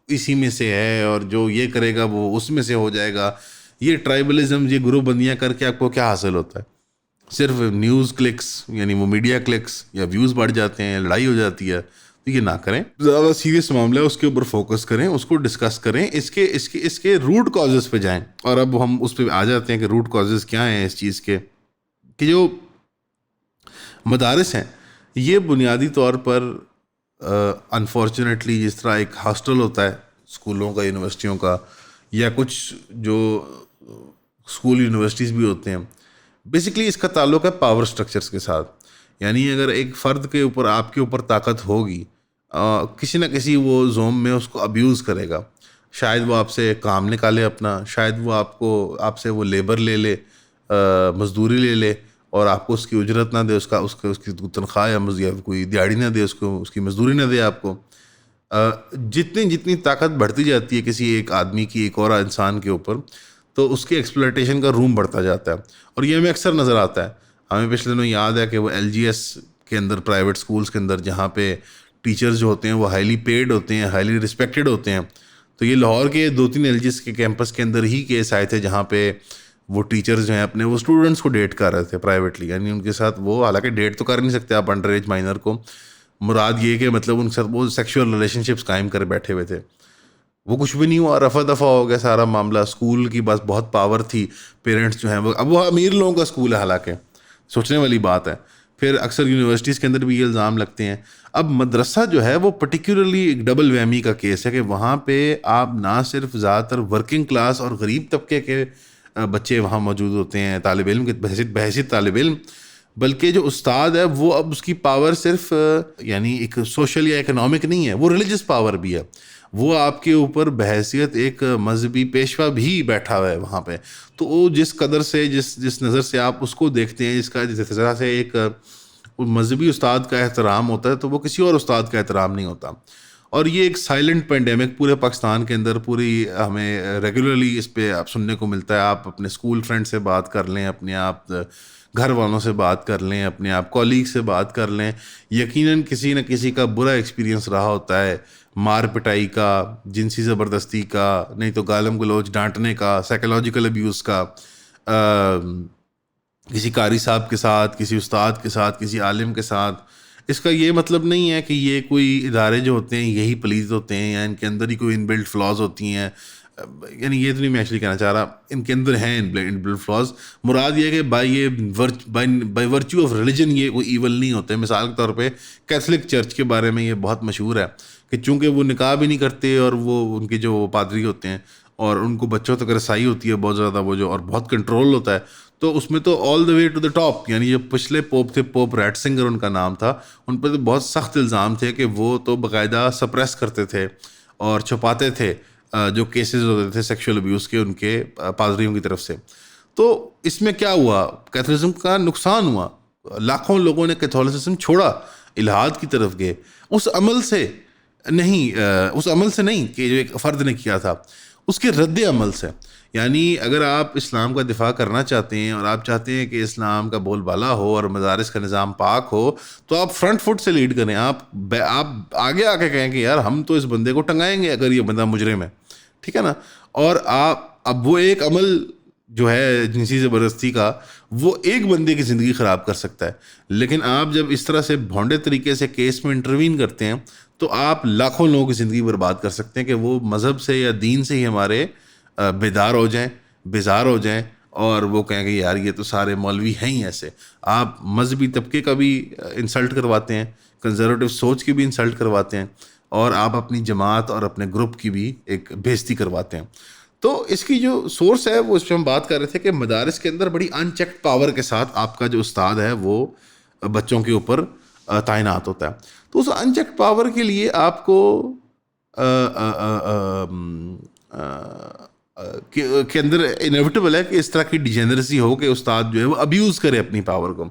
اسی میں سے ہے, اور جو یہ کرے گا وہ اس میں سے ہو جائے گا. یہ ٹرائبلزم, یہ گروہ بندیاں کر کے آپ کو کیا حاصل ہوتا ہے؟ صرف نیوز کلکس, یعنی وہ میڈیا کلکس یا ویوز بڑھ جاتے ہیں, لڑائی ہو جاتی ہے. تو یہ نہ کریں, زیادہ سیریس معاملہ ہے اس کے اوپر فوکس کریں, اس کو ڈسکس کریں, اس کے روٹ کازز پہ جائیں. اور اب ہم اس پہ آ جاتے ہیں کہ روٹ کازز کیا ہیں اس چیز کے, کہ جو مدارس ہیں یہ بنیادی طور پر انفارچونیٹلی جس طرح ایک ہاسٹل ہوتا ہے اسکولوں کا, یونیورسٹیوں کا, یا کچھ جو اسکول یونیورسٹیز بھی ہوتے ہیں, بیسکلی اس کا تعلق ہے پاور سٹرکچرز کے ساتھ. یعنی اگر ایک فرد کے اوپر آپ کے اوپر طاقت ہوگی, کسی نہ کسی وہ زوم میں اس کو ابیوز کرے گا. شاید وہ آپ سے کام نکالے اپنا, شاید وہ آپ سے وہ لیبر لے لے, مزدوری لے لے, اور آپ کو اس کی اجرت نہ دے, اس کی تنخواہ یا کوئی دیہڑی نہ دے, اس کی مزدوری نہ دے آپ کو. جتنی طاقت بڑھتی جاتی ہے کسی ایک آدمی کی ایک اور انسان کے اوپر, تو اس کی ایکسپلوٹیشن کا روم بڑھتا جاتا ہے. اور یہ ہمیں اکثر نظر آتا ہے. ہمیں پچھلے دنوں یاد ہے کہ وہ LGS کے اندر, پرائیویٹ اسکولس کے اندر, جہاں پہ ٹیچرز جو ہوتے ہیں وہ ہائیلی پیڈ ہوتے ہیں, ہائیلی رسپیکٹڈ ہوتے ہیں. تو یہ لاہور کے 2-3 LGs کے کیمپس کے اندر ہی کیس آئے تھے جہاں پہ وہ ٹیچرز جو ہیں اپنے وہ اسٹوڈنٹس کو ڈیٹ کر رہے تھے پرائیویٹلی, یعنی ان کے ساتھ وہ, حالانکہ ڈیٹ تو کر نہیں سکتے آپ انڈر ایج مائنر کو, مراد یہ کہ مطلب ان کے ساتھ وہ سیکشول ریلیشن شپس قائم کر بیٹھے ہوئے تھے. وہ کچھ بھی نہیں ہوا, رفع دفع ہو گیا سارا معاملہ. اسکول کی بس بہت پاور تھی, پیرنٹس جو ہیں وہ, اب وہ امیر لوگوں کا اسکول ہے حالانکہ, سوچنے والی بات ہے. پھر اکثر یونیورسٹیز کے اندر بھی یہ الزام لگتے ہیں. اب مدرسہ جو ہے وہ پرٹیکولرلی ایک ڈبل ویمی کا کیس ہے کہ وہاں پہ آپ نہ صرف زیادہ تر ورکنگ کلاس اور غریب طبقے کے بچے وہاں موجود ہوتے ہیں طالب علم کے بحیثیت طالب علم, بلکہ جو استاد ہے وہ اب اس کی پاور صرف یعنی ایک سوشل یا اکنامک نہیں ہے, وہ ریلیجس پاور بھی ہے. وہ آپ کے اوپر بحیثیت ایک مذہبی پیشوا بھی بیٹھا ہوا ہے وہاں پہ. تو وہ جس قدر سے جس نظر سے آپ اس کو دیکھتے ہیں, جس طرح سے ایک مذہبی استاد کا احترام ہوتا ہے تو وہ کسی اور استاد کا احترام نہیں ہوتا. اور یہ ایک سائلنٹ پینڈیمک پورے پاکستان کے اندر پوری ہمیں ریگولرلی اس پہ آپ سننے کو ملتا ہے. آپ اپنے اسکول فرینڈ سے بات کر لیں, اپنے آپ گھر والوں سے بات کر لیں, اپنے آپ کولیگ سے بات کر لیں, یقیناً کسی نہ کسی کا برا ایکسپیرینس رہا ہوتا ہے, مار پٹائی کا, جنسی زبردستی کا, نہیں تو گالم گلوچ ڈانٹنے کا, سائیکولوجیکل ابیوز کا, کسی قاری صاحب کے ساتھ, کسی استاد کے ساتھ, کسی عالم کے ساتھ. اس کا یہ مطلب نہیں ہے کہ یہ کوئی ادارے جو ہوتے ہیں یہی پلیز ہوتے ہیں یا ان کے اندر ہی کوئی ان بلٹ فلاز ہوتی ہیں, یعنی یہ تو نہیں میں ایکچولی کہنا چاہ رہا, ان کے اندر ہیں ان بلٹ فلاز. مراد یہ ہے کہ بائی ورچو آف ریلیجن یہ کوئی ایول نہیں ہوتے. مثال کے طور پہ کیتھولک چرچ کے بارے میں یہ بہت مشہور ہے کہ چونکہ وہ نکاح بھی نہیں کرتے اور وہ ان کے جو پادری ہوتے ہیں اور ان کو بچوں تک رسائی ہوتی ہے بہت زیادہ, وہ جو اور بہت کنٹرول ہوتا ہے, تو اس میں تو آل دا وے ٹو دا ٹاپ, یعنی جو پچھلے پوپ تھے, پوپ ریٹسنگر ان کا نام تھا, ان پہ تو بہت سخت الزام تھے کہ وہ تو باقاعدہ سپریس کرتے تھے اور چھپاتے تھے جو کیسز ہوتے تھے سیکشول ابیوز کے ان کے پادریوں کی طرف سے. تو اس میں کیا ہوا, کیتھولزم کا نقصان ہوا, لاکھوں لوگوں نے کیتھولسزم چھوڑا, الحاد کی طرف گئے. اس عمل سے نہیں کہ جو ایک فرد نے کیا تھا, اس کے رد عمل سے. یعنی اگر آپ اسلام کا دفاع کرنا چاہتے ہیں اور آپ چاہتے ہیں کہ اسلام کا بول بالا ہو اور مدارس کا نظام پاک ہو, تو آپ فرنٹ فٹ سے لیڈ کریں. آپ آگے آ کے کہیں کہ یار ہم تو اس بندے کو ٹنگائیں گے اگر یہ بندہ مجرم ہے, ٹھیک ہے نا. اور آپ اب وہ ایک عمل جو ہے جنسی زبردستی کا, وہ ایک بندے کی زندگی خراب کر سکتا ہے, لیکن آپ جب اس طرح سے بھونڈے طریقے سے کیس میں انٹروین کرتے ہیں تو آپ لاکھوں لوگوں کی زندگی برباد کر سکتے ہیں کہ وہ مذہب سے یا دین سے ہی ہمارے بیزار ہو جائیں اور وہ کہیں کہ یار یہ تو سارے مولوی ہیں ہی ایسے. آپ مذہبی طبقے کا بھی انسلٹ کرواتے ہیں, کنزرویٹو سوچ کی بھی انسلٹ کرواتے ہیں, اور آپ اپنی جماعت اور اپنے گروپ کی بھی ایک بےزتی کرواتے ہیں. تو اس کی جو سورس ہے وہ اس پہ ہم بات کر رہے تھے کہ مدارس کے اندر بڑی ان چیکڈ پاور کے ساتھ آپ کا جو استاد ہے وہ بچوں کے اوپر تعینات ہوتا ہے. تو اس ان چیکڈ پاور کے لیے آپ کو کے اندر انیویٹیبل ہے کہ اس طرح کی ڈیجنریسی ہو کہ استاد جو ہے وہ ابیوز کرے اپنی پاور کو.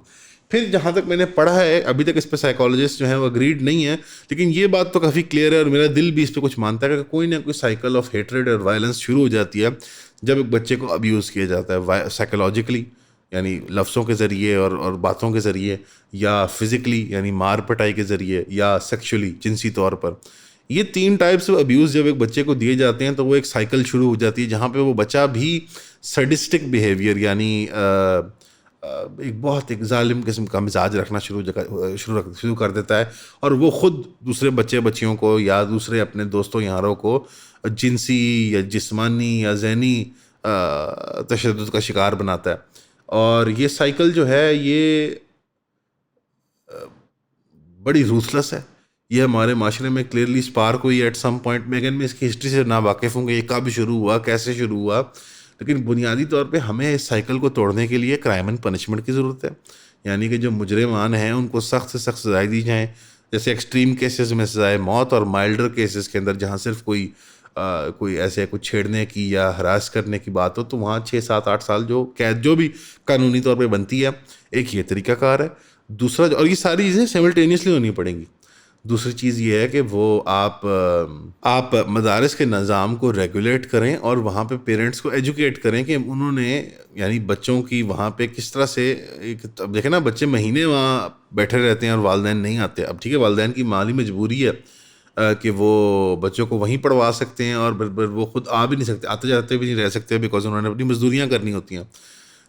پھر جہاں تک میں نے پڑھا ہے, ابھی تک اس پہ سائیکالوجسٹ جو ہیں وہ اگریڈ نہیں ہے, لیکن یہ بات تو کافی کلیئر ہے اور میرا دل بھی اس پہ کچھ مانتا ہے کہ کوئی نہ کوئی سائیکل آف ہیٹریڈ اور وائلنس شروع ہو جاتی ہے جب ایک بچے کو ابیوز کیا جاتا ہے سائیکولوجیکلی, یعنی لفظوں کے ذریعے اور باتوں کے ذریعے, یا فزیکلی یعنی مار پٹائی کے ذریعے, یا سیکشولی جنسی طور پر. یہ 3 ٹائپس آف ابیوز جب ایک بچے کو دیے جاتے ہیں تو وہ ایک سائیکل شروع ہو جاتی ہے جہاں پہ وہ بچہ بھی سیڈسٹک بیہیویئر یعنی ایک بہت ایک ظالم قسم کا مزاج رکھنا شروع کر دیتا ہے, اور وہ خود دوسرے بچیوں کو یا دوسرے اپنے دوستوں یاروں کو جنسی یا جسمانی یا ذہنی تشدد کا شکار بناتا ہے. اور یہ سائیکل جو ہے یہ بڑی روتھلس ہے. یہ ہمارے معاشرے میں کلیئرلی اسپارک ہوئی ایٹ سم پوائنٹ میں. اگین میں اس کی ہسٹری سے نا واقف ہوں کہ یہ کب شروع ہوا, کیسے شروع ہوا, لیکن بنیادی طور پہ ہمیں اس سائیکل کو توڑنے کے لیے کرائم اینڈ پنشمنٹ کی ضرورت ہے. یعنی کہ جو مجرمان ہیں ان کو سخت سے سخت سزائیں دی جائیں, جیسے ایکسٹریم کیسز میں سزائے موت, اور مائلڈر کیسز کے اندر جہاں صرف کوئی ایسے کچھ چھیڑنے کی یا ہراس کرنے کی بات ہو تو وہاں 6, 7, 8 سال جو قید جو بھی قانونی طور پہ بنتی ہے. ایک یہ طریقہ کار ہے. دوسرا اور یہ ساری چیزیں سیملٹینیسلی ہونی پڑیں گی. دوسری چیز یہ ہے کہ وہ آپ مدارس کے نظام کو ریگولیٹ کریں اور وہاں پہ پیرنٹس کو ایجوکیٹ کریں کہ انہوں نے یعنی بچوں کی وہاں پہ کس طرح سے اب دیکھیں نا بچے مہینے وہاں بیٹھے رہتے ہیں اور والدین نہیں آتے. اب ٹھیک ہے والدین کی مالی مجبوری ہے کہ وہ بچوں کو وہیں پڑھوا سکتے ہیں اور وہ خود آ بھی نہیں سکتے, آتے جاتے بھی نہیں رہ سکتے بیکاز انہوں نے اپنی مزدوریاں کرنی ہوتی ہیں.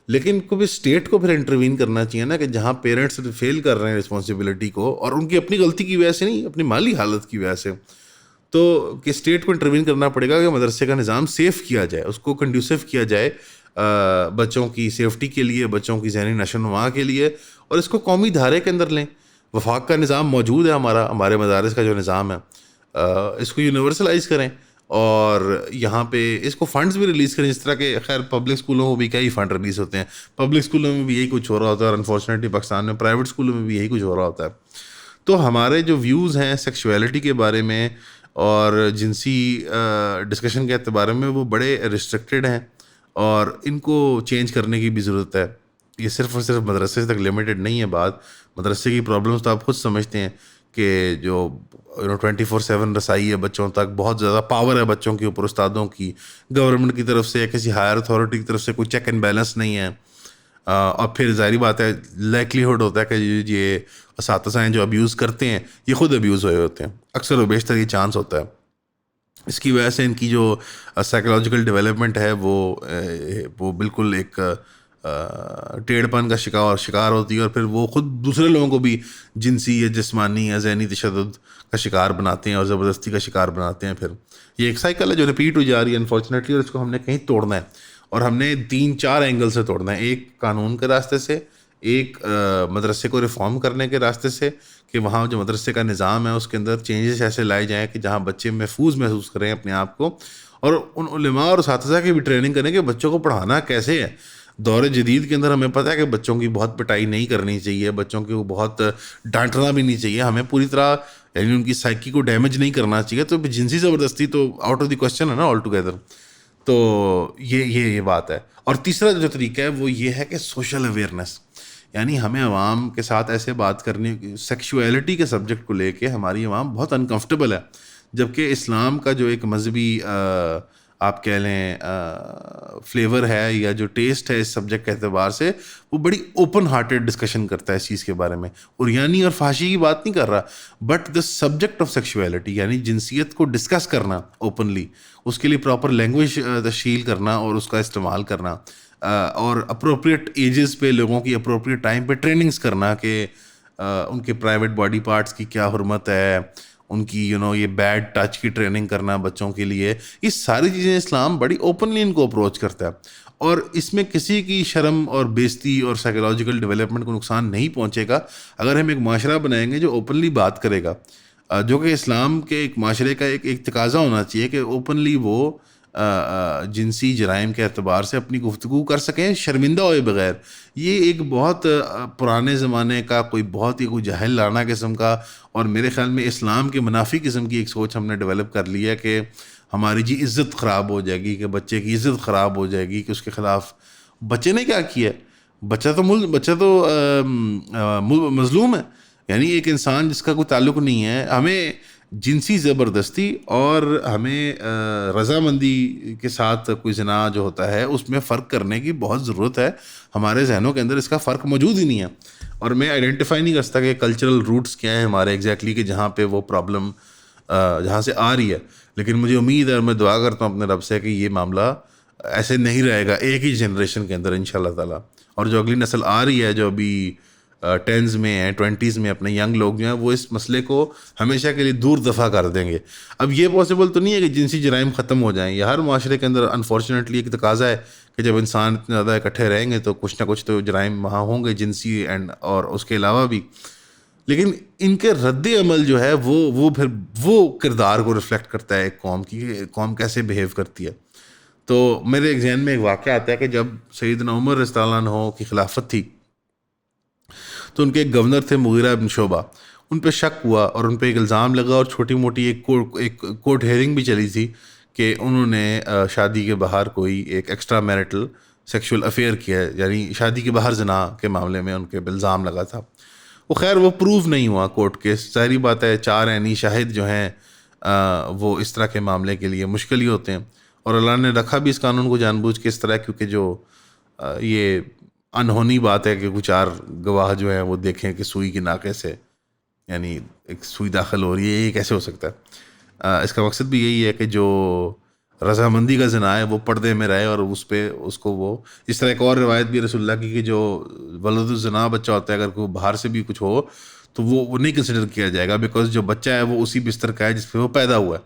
لیکن کو بھی اسٹیٹ کو پھر انٹروین کرنا چاہیے نا کہ جہاں پیرنٹس فیل کر رہے ہیں رسپانسبلٹی کو, اور ان کی اپنی غلطی کی وجہ سے نہیں, اپنی مالی حالت کی وجہ سے, تو کہ اسٹیٹ کو انٹروین کرنا پڑے گا کہ مدرسے کا نظام سیف کیا جائے, اس کو کنڈیوسو کیا جائے بچوں کی سیفٹی کے لیے, بچوں کی ذہنی نشو و نما کے لیے, اور اس کو قومی دھارے کے اندر لیں. وفاق کا نظام موجود ہے ہمارے مدارس کا جو نظام ہے, اس کو یونیورسلائز کریں اور یہاں پہ اس کو فنڈز بھی ریلیز کریں, جس طرح کہ خیر پبلک اسکولوں میں بھی کئی فنڈ ریلیز ہوتے ہیں, پبلک اسکولوں میں بھی یہی کچھ ہو رہا ہوتا ہے, اور انفارچونیٹلی پاکستان میں پرائیویٹ اسکولوں میں بھی یہی کچھ ہو رہا ہوتا ہے. تو ہمارے جو ویوز ہیں سیکشولیٹی کے بارے میں اور جنسی ڈسکشن کے اعتبار میں وہ بڑے ریسٹرکٹیڈ ہیں, اور ان کو چینج کرنے کی بھی ضرورت ہے. یہ صرف اور صرف مدرسے تک لمیٹڈ نہیں ہے بات. مدرسے کی پرابلمس تو آپ خود سمجھتے ہیں کہ جو 24/7 رسائی ہے بچوں تک, بہت زیادہ پاور ہے بچوں کے اوپر استادوں کی, گورنمنٹ کی طرف سے کسی ہائر اتھارٹی کی طرف سے کوئی چیک اینڈ بیلنس نہیں ہے. اور پھر ظاہری بات ہے لائکلیہڈ ہوتا ہے کہ یہ اساتذہ ہیں جو ابیوز کرتے ہیں یہ خود ابیوز ہوئے ہوتے ہیں, اکثر و بیشتر یہ چانس ہوتا ہے. اس کی وجہ سے ان کی جو سائیکولوجیکل ڈیولپمنٹ ہے وہ بالکل ایک ٹیڑھ پن کا شکار ہوتی ہے, اور پھر وہ خود دوسرے لوگوں کو بھی جنسی یا جسمانی یا ذہنی تشدد کا شکار بناتے ہیں اور زبردستی کا شکار بناتے ہیں. پھر یہ ایک سائیکل ہے جو ریپیٹ ہو جا رہی ہے انفارچونیٹلی, اور اس کو ہم نے کہیں توڑنا ہے, اور ہم نے 3-4 اینگل سے توڑنا ہے. ایک قانون کے راستے سے, ایک مدرسے کو ریفارم کرنے کے راستے سے کہ وہاں جو مدرسے کا نظام ہے اس کے اندر چینجز ایسے لائے جائیں کہ جہاں بچے محفوظ محسوس کریں اپنے آپ کو, اور ان علماء اور اساتذہ کی بھی ٹریننگ کریں کہ بچوں کو پڑھانا کیسے ہے. دور جدید کے اندر ہمیں پتہ ہے کہ بچوں کی بہت پٹائی نہیں کرنی چاہیے, بچوں کو بہت ڈانٹنا بھی نہیں چاہیے, ہمیں پوری طرح یعنی ان کی سائیکی کو ڈیمیج نہیں کرنا چاہیے. تو جنسی زبردستی تو آؤٹ آف دی کوشچن ہے نا آل ٹوگیدر. تو یہ بات ہے. اور تیسرا جو طریقہ ہے وہ یہ ہے کہ سوشل اویئرنیس, یعنی ہمیں عوام کے ساتھ ایسے بات کرنی. سیکشولیٹی کے سبجیکٹ کو لے کے ہماری عوام بہت انکمفرٹیبل ہے, جبکہ اسلام کا جو ایک مذہبی آپ کہہ لیں فلیور ہے یا جو ٹیسٹ ہے اس سبجیکٹ کے اعتبار سے, وہ بڑی اوپن ہارٹیڈ ڈسکشن کرتا ہے اس چیز کے بارے میں. عریانی اور فحاشی کی بات نہیں کر رہا, but the subject of sexuality یعنی جنسیت کو ڈسکس کرنا اوپنلی, اس کے لیے پراپر لینگویج تشکیل کرنا اور اس کا استعمال کرنا, اور اپروپریٹ ایجز پہ لوگوں کی اپروپریٹ ٹائم پہ ٹریننگز کرنا کہ ان کے پرائیویٹ باڈی پارٹس کی کیا حرمت ہے, ان کی یہ بیڈ ٹچ کی ٹریننگ کرنا بچوں کے لیے. یہ ساری چیزیں اسلام بڑی اوپنلی ان کو اپروچ کرتا ہے, اور اس میں کسی کی شرم اور بےزتی اور سائیکولوجیکل ڈیولپمنٹ کو نقصان نہیں پہنچے گا اگر ہم ایک معاشرہ بنائیں گے جو اوپنلی بات کرے گا, جو کہ اسلام کے ایک معاشرے کا ایک تقاضا ہونا چاہیے کہ اوپنلی وہ جنسی جرائم کے اعتبار سے اپنی گفتگو کر سکیں شرمندہ ہوئے بغیر. یہ ایک بہت پرانے زمانے کا بہت ہی کوئی جاہل لانہ قسم کا, اور میرے خیال میں اسلام کے منافی قسم کی ایک سوچ ہم نے ڈیولپ کر لی ہے کہ ہماری عزت خراب ہو جائے گی, کہ بچے کی عزت خراب ہو جائے گی, کہ اس کے خلاف. بچے نے کیا کیا ہے؟ بچہ تو مظلوم ہے, یعنی ایک انسان جس کا کوئی تعلق نہیں ہے. ہمیں جنسی زبردستی اور ہمیں رضامندی کے ساتھ کوئی زنا جو ہوتا ہے اس میں فرق کرنے کی بہت ضرورت ہے. ہمارے ذہنوں کے اندر اس کا فرق موجود ہی نہیں ہے, اور میں آئیڈینٹیفائی نہیں کر سکتا کہ کلچرل روٹس کیا ہیں ہمارے ایگزیکٹلی کہ جہاں پہ وہ پرابلم جہاں سے آ رہی ہے. لیکن مجھے امید ہے اور میں دعا کرتا ہوں اپنے رب سے کہ یہ معاملہ ایسے نہیں رہے گا ایک ہی جنریشن کے اندر انشاءاللہ تعالیٰ, اور جو اگلی نسل آ رہی ہے جو ابھی 10s میں ہیں 20s میں اپنے ینگ لوگ جو ہیں وہ اس مسئلے کو ہمیشہ کے لیے دور دفع کر دیں گے. اب یہ پاسبل تو نہیں ہے کہ جنسی جرائم ختم ہو جائیں, یہ ہر معاشرے کے اندر انفارچونیٹلی ایک تقاضا ہے کہ جب انسان اتنے زیادہ اکٹھے رہیں گے تو کچھ نہ کچھ تو جرائم وہاں ہوں گے جنسی اینڈ اور اس کے علاوہ بھی. لیکن ان کے رد عمل جو ہے وہ پھر وہ کردار کو ریفلیکٹ کرتا ہے ایک قوم کی, قوم کیسے بیہیو کرتی ہے. تو میرے ذہن میں ایک واقعہ آتا ہے کہ جب سیدنا عمر رضی اللہ عنہ کی خلافت تھی تو ان کے ایک گورنر تھے مغیرہ بن شعبہ, ان پہ شک ہوا اور ان پہ ایک الزام لگا, اور چھوٹی موٹی ایک کورٹ ہیئرنگ بھی چلی تھی کہ انہوں نے شادی کے باہر کوئی ایک ایکسٹرا میرٹل سیکشول افیئر کیا ہے, یعنی شادی کے باہر زنا کے معاملے میں ان کے الزام لگا تھا. وہ خیر وہ پروف نہیں ہوا کورٹ کیس. ظاہری بات ہے 4 عینی شاہد جو ہیں وہ اس طرح کے معاملے کے لیے مشکل ہی ہوتے ہیں, اور اللہ نے رکھا بھی اس قانون کو جان بوجھ کے اس طرح, کیونکہ جو یہ انہونی بات ہے کہ کچھ 4 گواہ جو ہیں وہ دیکھیں کہ سوئی کے ناکے سے یعنی ایک سوئی داخل ہو رہی ہے, یہ کیسے ہو سکتا ہے. اس کا مقصد بھی یہی ہے کہ جو رضامندی کا زنا ہے وہ پردے میں رہے, اور اس کو وہ اس طرح. ایک اور روایت بھی رسول اللہ کی کہ جو ولد الزنا بچہ ہوتا ہے اگر کوئی باہر سے بھی کچھ ہو تو وہ نہیں کنسیڈر کیا جائے گا, بیکاز جو بچہ ہے وہ اسی بستر کا ہے جس پہ وہ پیدا ہوا ہے.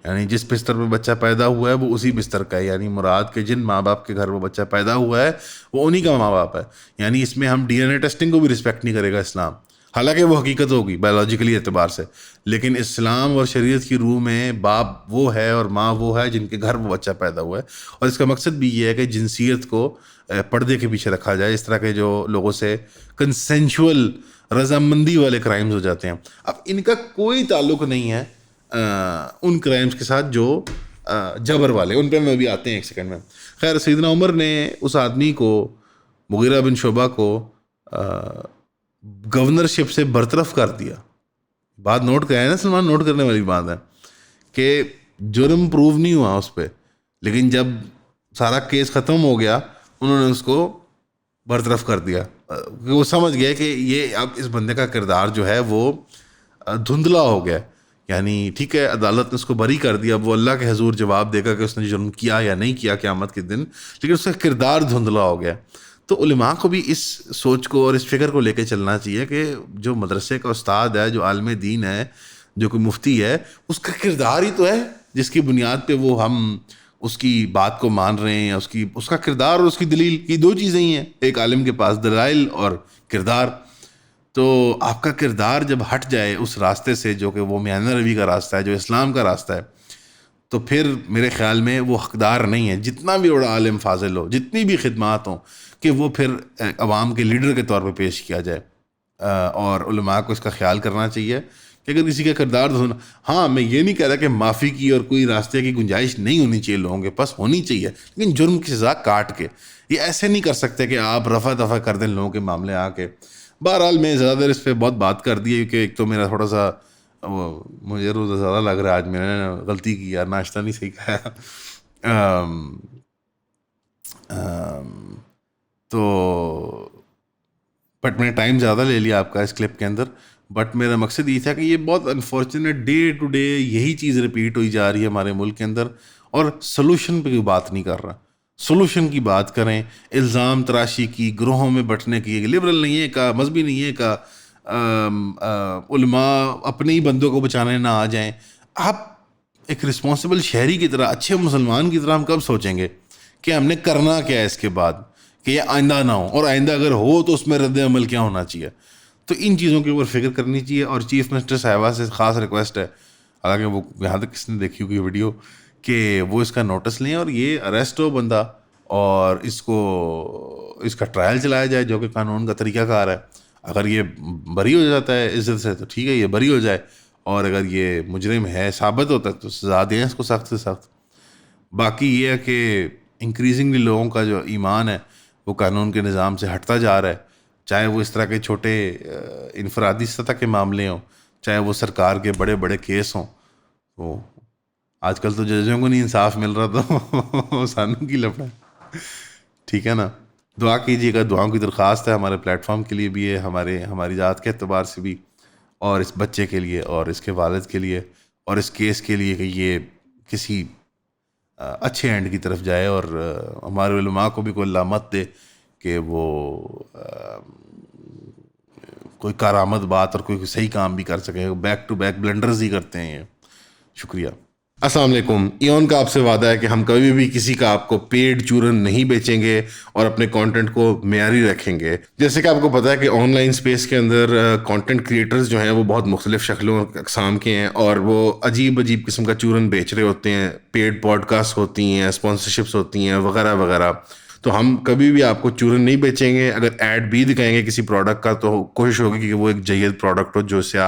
یعنی جس بستر پہ بچہ پیدا ہوا ہے وہ اسی بستر کا ہے, یعنی مراد کہ جن ماں باپ کے گھر وہ بچہ پیدا ہوا ہے وہ انہی کا ماں باپ ہے. یعنی اس میں ہم ڈی این اے ٹیسٹنگ کو بھی رسپیکٹ نہیں کرے گا اسلام, حالانکہ وہ حقیقت ہوگی بایولوجیکلی اعتبار سے, لیکن اسلام اور شریعت کی روح میں باپ وہ ہے اور ماں وہ ہے جن کے گھر وہ بچہ پیدا ہوا ہے. اور اس کا مقصد بھی یہ ہے کہ جنسیت کو پردے کے پیچھے رکھا جائے, اس طرح کے جو لوگوں سے کنسینشول رضامندی والے کرائمز ہو جاتے ہیں. اب ان کا کوئی تعلق نہیں ہے ان کرائمز کے ساتھ جو جبر والے, ان پہ میں بھی آتے ہیں ایک سیکنڈ میں. خیر سیدنا عمر نے اس آدمی کو مغیرہ بن شعبہ کو گورنرشپ سے برطرف کر دیا. بات نوٹ کریں نا سلمان, نوٹ کرنے والی بات ہے کہ جرم پروو نہیں ہوا اس پہ, لیکن جب سارا کیس ختم ہو گیا انہوں نے اس کو برطرف کر دیا. وہ سمجھ گئے کہ یہ اب اس بندے کا کردار جو ہے وہ دھندلا ہو گیا, یعنی ٹھیک ہے عدالت نے اس کو بری کر دیا, اب وہ اللہ کے حضور جواب دے گا کہ اس نے جرم کیا یا نہیں کیا قیامت کے دن, لیکن اس کا کردار دھندلا ہو گیا. تو علماء کو بھی اس سوچ کو اور اس فکر کو لے کے چلنا چاہیے کہ جو مدرسے کا استاد ہے, جو عالم دین ہے, جو کوئی مفتی ہے, اس کا کردار ہی تو ہے جس کی بنیاد پہ وہ ہم اس کی بات کو مان رہے ہیں. اس کا کردار اور اس کی دلیل, یہ 2 چیزیں ہی ہیں ایک عالم کے پاس, دلائل اور کردار. تو آپ کا کردار جب ہٹ جائے اس راستے سے جو کہ وہ میانہ روی کا راستہ ہے, جو اسلام کا راستہ ہے, تو پھر میرے خیال میں وہ حقدار نہیں ہے جتنا بھی بڑا عالم فاضل ہو, جتنی بھی خدمات ہوں, کہ وہ پھر عوام کے لیڈر کے طور پہ پیش کیا جائے. اور علماء کو اس کا خیال کرنا چاہیے کہ اگر کسی کا کردار دھونا, ہاں میں یہ نہیں کہہ رہا کہ معافی کی اور کوئی راستے کی گنجائش نہیں ہونی چاہیے لوگوں کے پاس, ہونی چاہیے, لیکن جرم کی سزا کاٹ کے. یہ ایسے نہیں کر سکتے کہ آپ رفع دفع کر دیں لوگوں کے معاملے آ کے. بہرحال میں زیادہ دیر اس پہ بہت بات کر دی ہے کہ ایک تو میرا تھوڑا سا مجھے روزہ زیادہ لگ رہا ہے, آج میں نے غلطی کی یار, ناشتہ نہیں صحیح کھایا. تو بٹ میں نے ٹائم زیادہ لے لیا آپ کا اس کلپ کے اندر, بٹ میرا مقصد یہ تھا کہ یہ بہت انفارچونیٹ ڈے ٹو ڈے یہی چیز ریپیٹ ہوئی جا رہی ہے ہمارے ملک کے اندر, اور سلوشن پہ کوئی بات نہیں کر رہا. سلوشن کی بات کریں, الزام تراشی کی, گروہوں میں بٹنے کی. لبرل نہیں ہے کا, مذہبی نہیں ہے کا, علماء اپنے ہی بندوں کو بچانے نہ آ جائیں. آپ ایک رسپانسبل شہری کی طرح, اچھے مسلمان کی طرح ہم کب سوچیں گے کہ ہم نے کرنا کیا ہے اس کے بعد, کہ یہ آئندہ نہ ہو, اور آئندہ اگر ہو تو اس میں رد عمل کیا ہونا چاہیے. تو ان چیزوں کے اوپر فکر کرنی چاہیے. اور چیف منسٹر صاحبہ سے خاص ریکویسٹ ہے, حالانکہ وہ یہاں تک کس نے دیکھی ہوگی ویڈیو, کہ وہ اس کا نوٹس لیں اور یہ اریسٹ ہو بندہ, اور اس کا ٹرائل چلایا جائے جو کہ قانون کا طریقہ کار ہے. اگر یہ بری ہو جاتا ہے عزت سے تو ٹھیک ہے, یہ بری ہو جائے, اور اگر یہ مجرم ہے ثابت ہوتا ہے تو سزا دیں اس کو سخت سے سخت. باقی یہ ہے کہ انکریزنگلی لوگوں کا جو ایمان ہے وہ قانون کے نظام سے ہٹتا جا رہا ہے, چاہے وہ اس طرح کے چھوٹے انفرادی سطح کے معاملے ہوں, چاہے وہ سرکار کے بڑے بڑے کیس ہوں. وہ آج کل تو ججوں کو نہیں انصاف مل رہا تو سانوں کی لفڑا. ٹھیک ہے نا, دعا کیجیے گا, دعاؤں کی درخواست ہے ہمارے پلیٹ فارم کے لیے بھی ہے, ہماری ذات کے اعتبار سے بھی, اور اس بچے کے لیے اور اس کے والد کے لیے اور اس کیس کے لیے کہ یہ کسی اچھے اینڈ کی طرف جائے, اور ہمارے علماء کو بھی کوئی اللہ مت دے کہ وہ کوئی کارآمد بات اور کوئی صحیح کام بھی کر سکے. بیک ٹو بیک بلنڈرز ہی کرتے ہیں یہ. شکریہ. السلام علیکم. ایون کا آپ سے وعدہ ہے کہ ہم کبھی بھی کسی کا آپ کو پیڈ چورن نہیں بیچیں گے اور اپنے کانٹینٹ کو معیاری رکھیں گے. جیسے کہ آپ کو پتہ ہے کہ آن لائن سپیس کے اندر کانٹینٹ کریٹرز جو ہیں وہ بہت مختلف شکلوں اقسام کے ہیں, اور وہ عجیب قسم کا چورن بیچ رہے ہوتے ہیں. پیڈ پوڈ کاسٹ ہوتی ہیں, اسپانسرشپس ہوتی ہیں, وغیرہ وغیرہ. تو ہم کبھی بھی آپ کو چورن نہیں بیچیں گے. اگر ایڈ بھی دکھائیں گے کسی پروڈکٹ کا تو کوشش ہوگی کہ وہ ایک جید پروڈکٹ ہو جو سے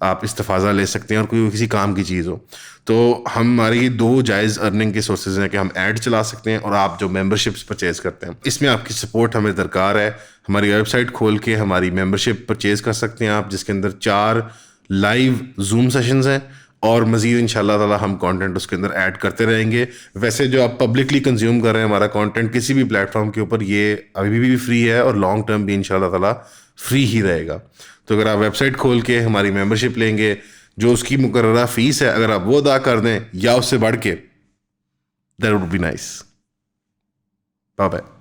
آپ استفادہ لے سکتے ہیں اور کوئی کسی کام کی چیز ہو. تو ہماری یہ 2 جائز ارننگ کے سورسز ہیں کہ ہم ایڈ چلا سکتے ہیں اور آپ جو ممبرشپس پرچیز کرتے ہیں, اس میں آپ کی سپورٹ ہمیں درکار ہے. ہماری ویب سائٹ کھول کے ہماری ممبرشپ پرچیز کر سکتے ہیں آپ، جس کے اندر 4 لائیو زوم سیشنز ہیں، اور مزید ان شاء اللہ تعالیٰ ہم کانٹینٹ اس کے اندر ایڈ کرتے رہیں گے. ویسے جو آپ پبلکلی کنزیوم کر رہے ہیں ہمارا کانٹینٹ کسی بھی پلیٹ فارم کے اوپر، یہ ابھی بھی فری ہے اور لانگ ٹرم بھی ان شاء اللہ تعالیٰ فری ہی رہے گا. تو اگر آپ ویب سائٹ کھول کے ہماری ممبرشپ لیں گے، جو اس کی مقررہ فیس ہے اگر آپ وہ ادا کر دیں یا اس سے بڑھ کے، that would be nice. Bye bye.